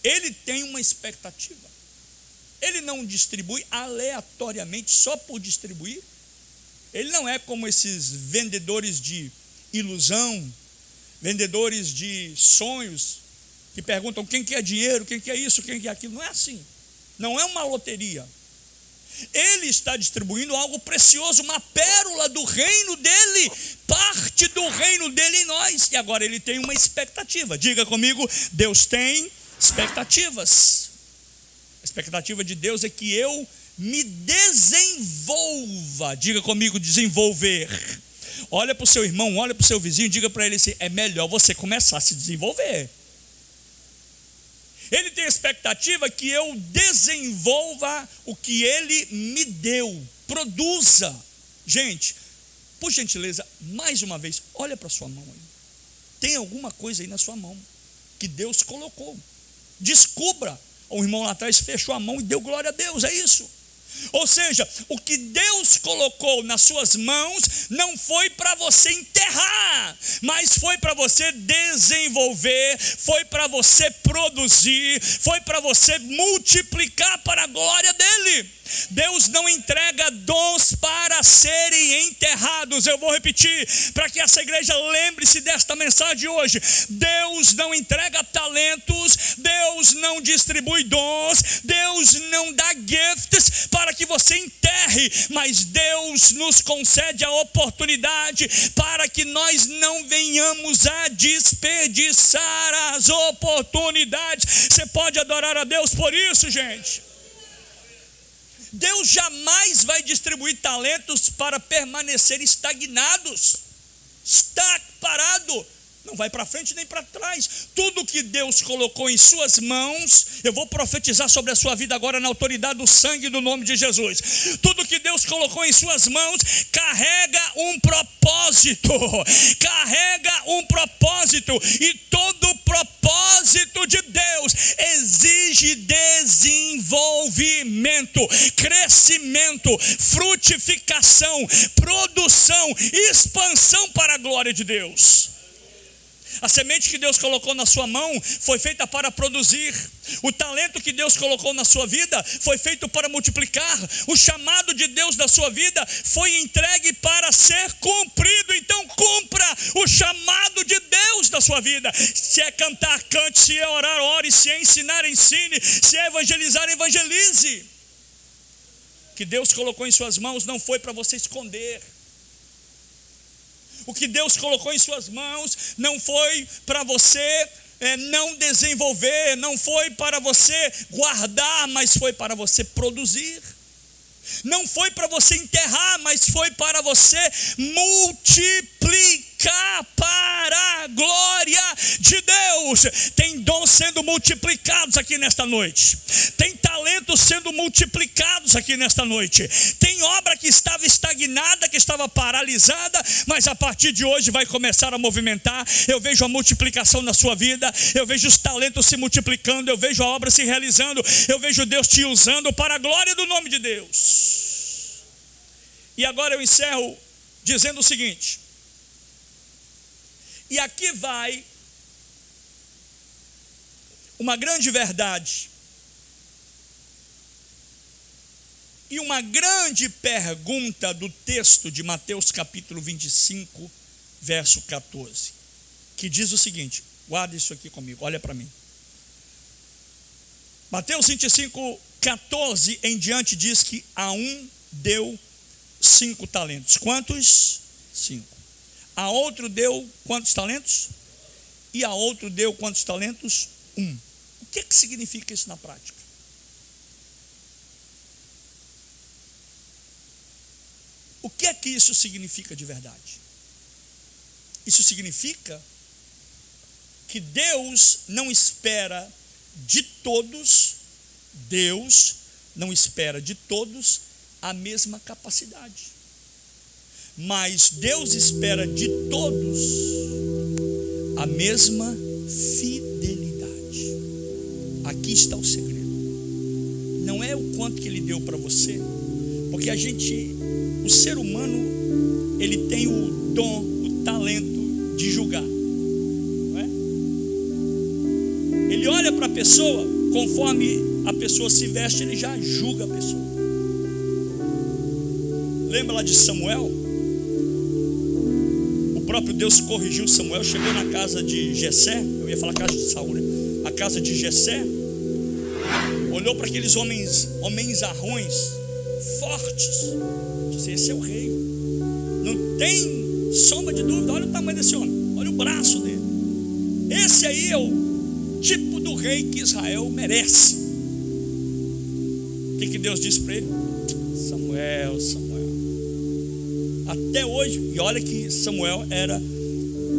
Speaker 1: Ele tem uma expectativa. Ele não distribui aleatoriamente, só por distribuir. Ele não é como esses vendedores de ilusão, vendedores de sonhos, que perguntam quem quer dinheiro, quem quer isso, quem quer aquilo. Não é assim. Não é uma loteria. Ele está distribuindo algo precioso, uma pérola do reino dele, parte do reino dele em nós. E agora ele tem uma expectativa. Diga comigo, Deus tem expectativas. A expectativa de Deus é que eu me desenvolva. Diga comigo, desenvolver. Olha para o seu irmão, olha para o seu vizinho, diga para ele assim: é melhor você começar a se desenvolver. Ele tem a expectativa que eu desenvolva o que ele me deu, produza. Gente, por gentileza, mais uma vez, olha para a sua mão aí. Tem alguma coisa aí na sua mão que Deus colocou. Descubra. O irmão lá atrás fechou a mão e deu glória a Deus, é isso. Ou seja, o que Deus colocou nas suas mãos não foi para você enterrar, mas foi para você desenvolver, foi para você produzir, foi para você multiplicar para a glória dele. Deus não entrega dons para serem enterrados. Eu vou repetir, para que essa igreja lembre-se desta mensagem hoje. Deus não entrega talentos, Deus não distribui dons, Deus não dá gifts para que você enterre, mas Deus nos concede a oportunidade para que nós não venhamos a desperdiçar as oportunidades. Você pode adorar a Deus por isso, gente? Deus jamais vai distribuir talentos para permanecer estagnados. Está parado, não vai para frente nem para trás. Tudo que Deus colocou em suas mãos, eu vou profetizar sobre a sua vida agora na autoridade do sangue do nome de Jesus. Tudo que Deus colocou em suas mãos carrega um propósito. Carrega um propósito. E todo propósito de Deus exige desenvolvimento, crescimento, frutificação, produção, expansão para a glória de Deus. A semente que Deus colocou na sua mão foi feita para produzir. O talento que Deus colocou na sua vida foi feito para multiplicar. O chamado de Deus na sua vida foi entregue para ser cumprido. Então cumpra o chamado de Deus na sua vida. Se é cantar, cante. Se é orar, ore. Se é ensinar, ensine. Se é evangelizar, evangelize. O que Deus colocou em suas mãos não foi para você esconder. O que Deus colocou em suas mãos não foi para você não desenvolver, não foi para você guardar, mas foi para você produzir. Não foi para você enterrar, mas foi para você multiplicar para a glória de Deus. Tem dons sendo multiplicados aqui nesta noite. Tem talentos sendo multiplicados aqui nesta noite. Tem obra que estava estagnada, que estava paralisada, mas a partir de hoje vai começar a movimentar. Eu vejo a multiplicação na sua vida. Eu vejo os talentos se multiplicando. Eu vejo a obra se realizando. Eu vejo Deus te usando para a glória do nome de Deus. E agora eu encerro dizendo o seguinte. E aqui vai uma grande verdade e uma grande pergunta do texto de Mateus capítulo 25, verso 14, que diz o seguinte, guarda isso aqui comigo, olha para mim. Mateus 25, 14 em diante diz que a um deu 5 talentos. Quantos? 5. A outro deu quantos talentos? E a outro deu quantos talentos? 1. O que significa isso na prática? O que é que isso significa de verdade? Isso significa que Deus não espera de todos, Deus não espera de todos a mesma capacidade. Mas Deus espera de todos a mesma fidelidade. Aqui está o segredo. Não é o quanto que ele deu para você, porque o ser humano, ele tem o dom, o talento de julgar, não é? Ele olha para a pessoa, conforme a pessoa se veste, ele já julga a pessoa. Lembra lá de Samuel? O próprio Deus corrigiu Samuel, chegou na casa de Jessé, eu ia falar casa de Saul, né? A casa de Jessé, olhou para aqueles homens arrões, fortes, disse: esse é o rei, não tem sombra de dúvida. Olha o tamanho desse homem, olha o braço dele, esse aí é o tipo do rei que Israel merece. O que Deus disse para ele? Samuel. Até hoje, e olha que Samuel era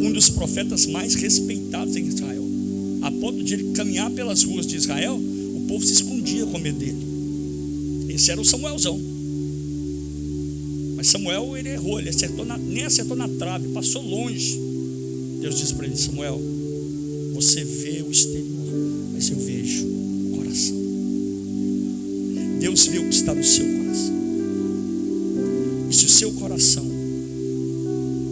Speaker 1: um dos profetas mais respeitados em Israel, a ponto de ele caminhar pelas ruas de Israel, o povo se escondia com medo dele. Esse era o Samuelzão. Mas Samuel, ele errou, ele nem acertou na trave, passou longe. Deus disse para ele: Samuel, você vê o exterior, mas eu vejo o coração. Deus vê o que está no seu coração. E se o seu coração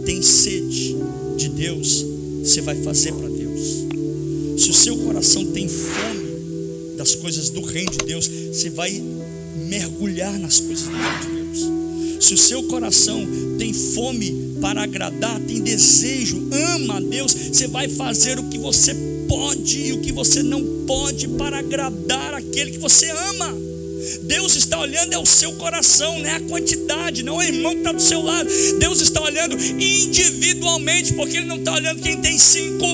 Speaker 1: tem sede de Deus, você vai fazer para Deus. Se o seu coração tem fome das coisas do reino de Deus, você vai mergulhar nas coisas do reino de Deus. Se o seu coração tem fome para agradar, tem desejo, ama a Deus, você vai fazer o que você pode e o que você não pode para agradar aquele que você ama. Deus está olhando é o seu coração, não é a quantidade, não é o irmão que está do seu lado. Deus está olhando individualmente, porque Ele não está olhando quem tem 5,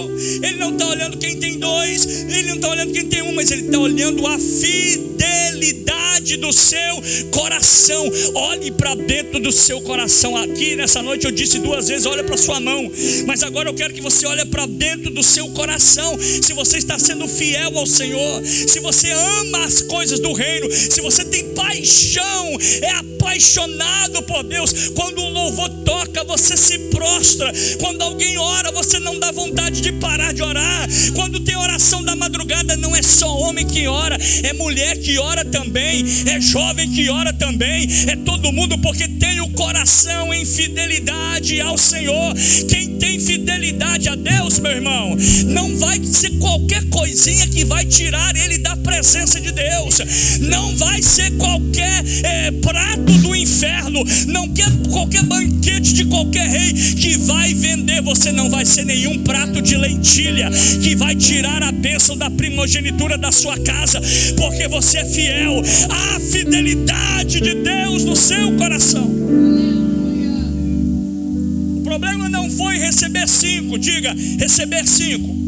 Speaker 1: Ele não está olhando quem tem 2, Ele não está olhando quem tem 1, mas Ele está olhando a fidelidade do seu coração. Olhe para dentro do seu coração. Aqui nessa noite eu disse 2 vezes: olha para sua mão, mas agora eu quero que você olhe para dentro do seu coração. Se você está sendo fiel ao Senhor, se você ama as coisas do reino, se você tem paixão, é apaixonado por Deus. Quando o louvor toca, você se prostra. Quando alguém ora, você não dá vontade de parar de orar. Quando tem oração da madrugada, não é só homem que ora, é mulher que ora também, é jovem que ora também, é todo mundo, porque tem o coração em fidelidade ao Senhor. Quem tem fidelidade a Deus, meu irmão, não vai ser qualquer coisinha que vai tirar ele da presença de Deus. Não vai ser qualquer prato do inferno, não quer qualquer banquete de qualquer rei que vai vender. Você não vai ser nenhum prato de lentilha que vai tirar a bênção da primogenitura da sua casa, porque você é fiel à fidelidade de Deus no seu coração. O problema não foi receber 5, diga, receber 5.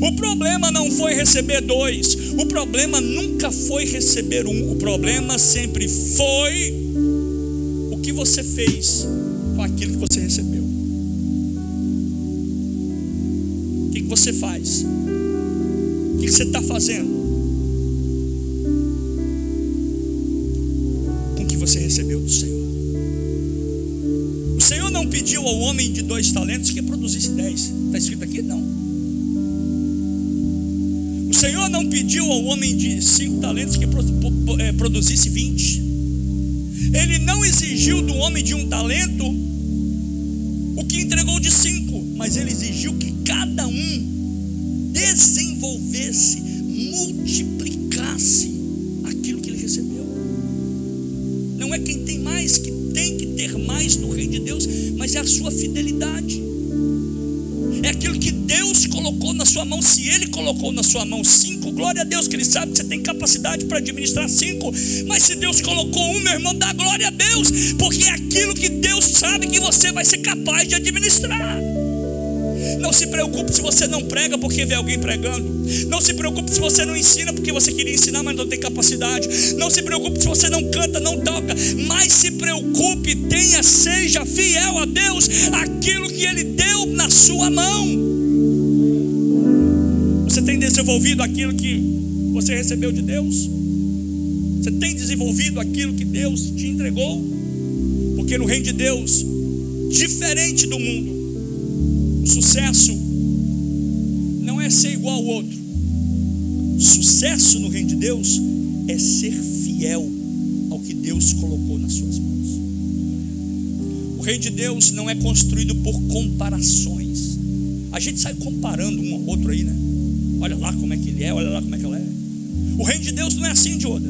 Speaker 1: O problema não foi receber 2, o problema nunca foi receber 1, o problema sempre foi o que você fez com aquilo que você recebeu. O que você faz? O que você está fazendo com o que você recebeu do Senhor? O Senhor não pediu ao homem de 2 talentos que produzisse 10, está escrito aqui? Não. O Senhor não pediu ao homem de 5 talentos que produzisse 20. Ele não exigiu do homem de 1 talento o que entregou de 5, mas ele exigiu que cada um desenvolvesse, multiplicasse aquilo que ele recebeu. Não é quem tem mais que tem que ter mais no reino de Deus, mas é a sua fidelidade. É aquilo que Deus colocou na sua mão. Se Ele colocou na sua mão 5, glória a Deus, que Ele sabe que você tem capacidade para administrar 5. Mas se Deus colocou 1, meu irmão, dá glória a Deus, porque é aquilo que Deus sabe que você vai ser capaz de administrar. Não se preocupe se você não prega porque vê alguém pregando. Não se preocupe se você não ensina porque você queria ensinar, mas não tem capacidade. Não se preocupe se você não canta, não toca. Mas se preocupe, seja fiel a Deus, aquilo que Ele deu na sua mão. Você tem desenvolvido aquilo que você recebeu de Deus? Você tem desenvolvido aquilo que Deus te entregou? Porque no reino de Deus, diferente do mundo, o sucesso não é ser igual ao outro. Sucesso no reino de Deus é ser fiel ao que Deus colocou nas suas mãos. O reino de Deus não é construído por comparações. A gente sai comparando um ao outro aí, né? Olha lá como é que ele é, olha lá como é que ela é. O reino de Deus não é assim, Dioda.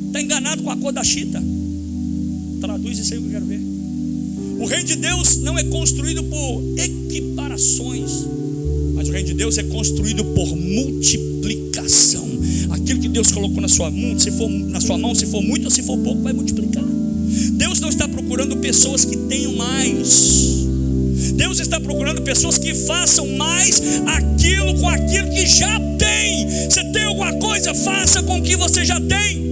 Speaker 1: Está enganado com a cor da chita. Traduz isso aí que eu quero ver. O reino de Deus não é construído por equiparações, mas o reino de Deus é construído por multiplicação. Aquilo que Deus colocou na sua mão, se for muito ou se for pouco, vai multiplicar. Deus não está procurando pessoas que tenham mais. Deus está procurando pessoas que façam mais aquilo com aquilo que já tem. Você tem alguma coisa, faça com o que você já tem.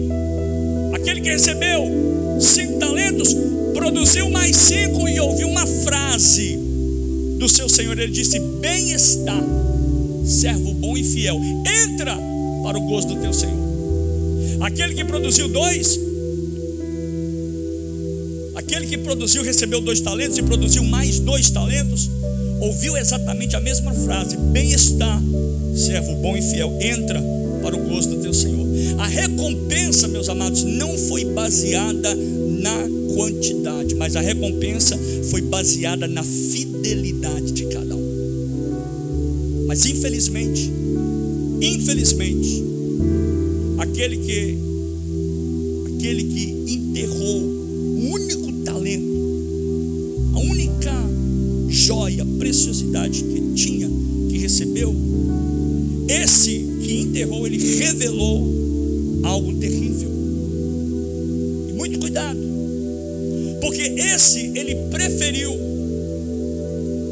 Speaker 1: Aquele que recebeu 5 talentos, produziu mais 5 e ouviu uma frase do seu Senhor. Ele disse: bem está, servo bom e fiel, entra para o gozo do teu Senhor. Aquele que produziu 2, aquele que produziu, recebeu 2 talentos e produziu mais 2 talentos, ouviu exatamente a mesma frase: bem está, servo bom e fiel, entra para o gozo do teu Senhor. A recompensa, meus amados, não foi baseada na quantidade, mas a recompensa foi baseada na fidelidade de cada um. Mas infelizmente, aquele que enterrou o único talento, a única joia, preciosidade que tinha, que recebeu, esse que enterrou, ele revelou algo terrível. E muito cuidado, porque ele preferiu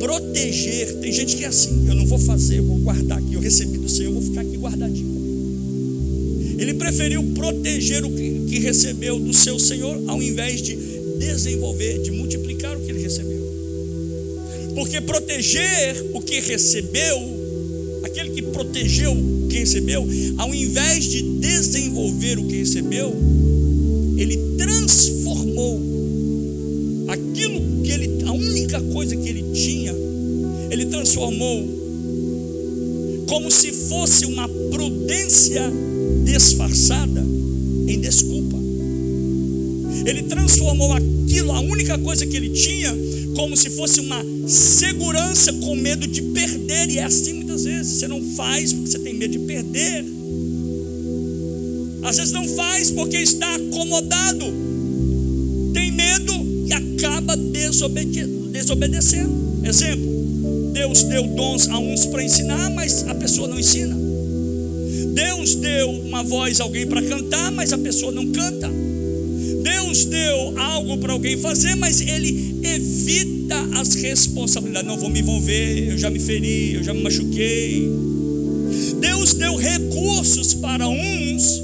Speaker 1: proteger. Tem gente que é assim: eu não vou fazer, eu vou guardar aqui, eu recebi do Senhor, eu vou ficar aqui guardadinho. Ele preferiu proteger o que recebeu do seu Senhor, ao invés de desenvolver, de multiplicar o que ele recebeu. Porque proteger o que recebeu, aquele que protegeu o que recebeu, ao invés de desenvolver o que recebeu, ele transformou aquilo que a única coisa que ele tinha, ele transformou como se fosse uma prudência disfarçada em desculpa. Ele transformou aquilo, a única coisa que ele tinha, como se fosse uma segurança com medo de perder. E é assim muitas vezes: você não faz porque você tem medo de perder. Às vezes não faz porque está acomodado, tem medo e acaba desobedecendo. Exemplo: Deus deu dons a uns para ensinar, mas a pessoa não ensina. Deus deu uma voz a alguém para cantar, mas a pessoa não canta. Deus deu algo para alguém fazer, mas ele evita as responsabilidades. Não vou me envolver, eu já me feri, eu já me machuquei. Deus deu recursos para uns,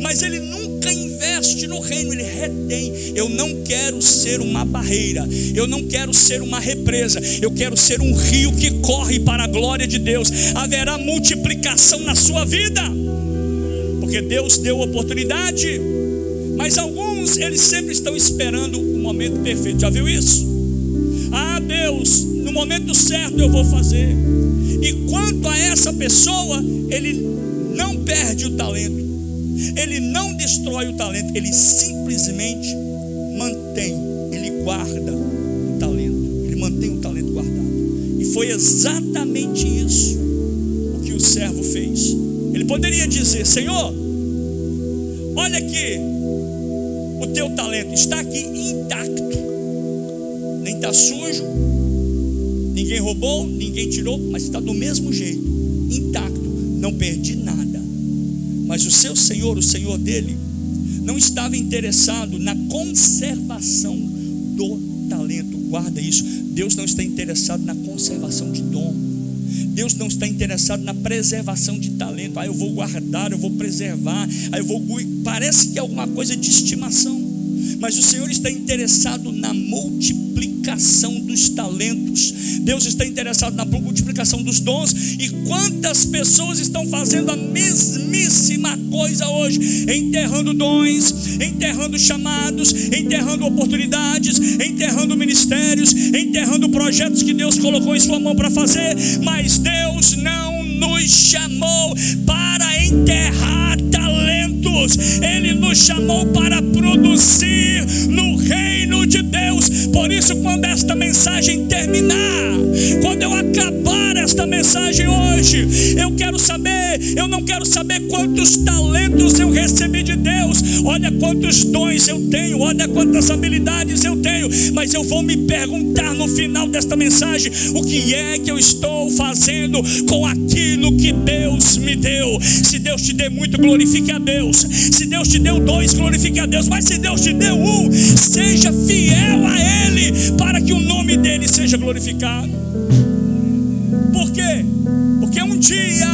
Speaker 1: mas ele nunca investe no reino, ele retém. Eu não quero ser uma barreira, eu não quero ser uma represa, eu quero ser um rio que corre para a glória de Deus. Haverá multiplicação na sua vida, porque Deus deu oportunidade. Mas alguns, eles sempre estão esperando o momento perfeito. Já viu isso? Ah, Deus, no momento certo eu vou fazer. E quanto a essa pessoa, ele não perde o talento, ele não destrói o talento, ele simplesmente mantém, ele guarda o talento, ele mantém o talento guardado. E foi exatamente isso o que o servo fez. Ele poderia dizer: Senhor, olha aqui, o teu talento está aqui intacto, nem está sujo, ninguém roubou, ninguém tirou, mas está do mesmo jeito, intacto, não perdi nada. Mas o seu Senhor, o Senhor dele, não estava interessado na conservação do talento. Guarda isso: Deus não está interessado na conservação de dom. Deus não está interessado na preservação de talento. Eu vou guardar, eu vou preservar, parece que é alguma coisa de estimação. Mas o Senhor está interessado na multiplicação dos talentos. Deus está interessado na multiplicação dos dons. E quantas pessoas estão fazendo a mesmíssima coisa hoje? Enterrando dons, enterrando chamados, enterrando oportunidades, enterrando ministérios, enterrando projetos que Deus colocou em sua mão para fazer. Mas Deus não nos chamou para enterrar talentos, Ele nos chamou para produzir no reino de Deus. Por isso, quando esta mensagem terminar, quando eu acabar esta mensagem hoje, eu não quero saber quantos talentos eu recebi de Deus, olha quantos dons eu tenho, olha quantas habilidades eu tenho, mas eu vou me perguntar no final desta mensagem: o que é que eu estou fazendo com aquilo que Deus me deu? Se Deus te deu muito, glorifique a Deus. Se Deus te deu 2, glorifique a Deus. Mas se Deus te deu 1, seja fiel a Ele, para que o nome dele seja glorificado. Por quê? Porque um dia,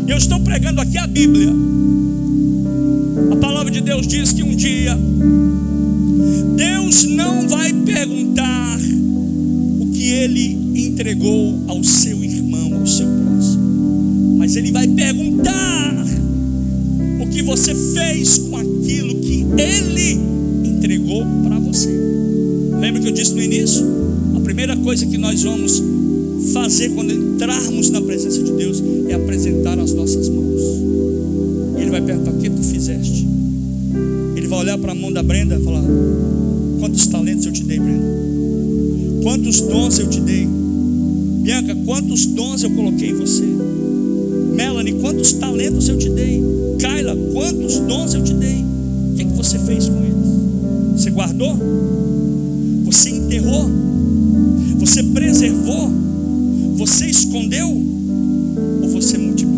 Speaker 1: eu estou pregando aqui a Bíblia, a palavra de Deus diz que um dia Deus não vai perguntar o que Ele entregou ao seu irmão, ao seu próximo, mas Ele vai perguntar o que você fez com aquilo que Ele entregou para você. Lembra que eu disse no início? A primeira coisa que nós vamos fazer quando entrarmos na presença de Deus é apresentar as nossas mãos. Ele vai perguntar: o que tu fizeste? Ele vai olhar para a mão da Brenda e falar: quantos talentos eu te dei, Brenda? Quantos dons eu te dei? Bianca, quantos dons eu coloquei em você? Melanie, quantos talentos eu te dei? Kaila, quantos dons eu te dei? O que você fez com eles? Você guardou? Você enterrou? Você preservou? Você escondeu? Ou você multiplicou?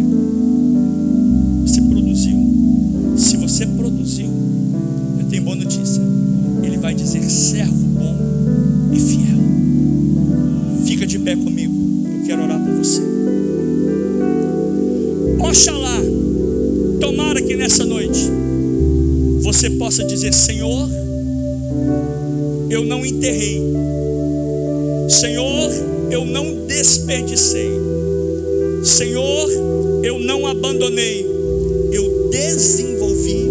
Speaker 1: Você produziu? Se você produziu, eu tenho boa notícia: Ele vai dizer: servo bom e fiel. Fica de pé comigo, eu quero orar por você. Oxalá, tomara que nessa noite você possa dizer: Senhor, eu não enterrei, Senhor, eu não desperdicei, Senhor, eu não abandonei, eu desenvolvi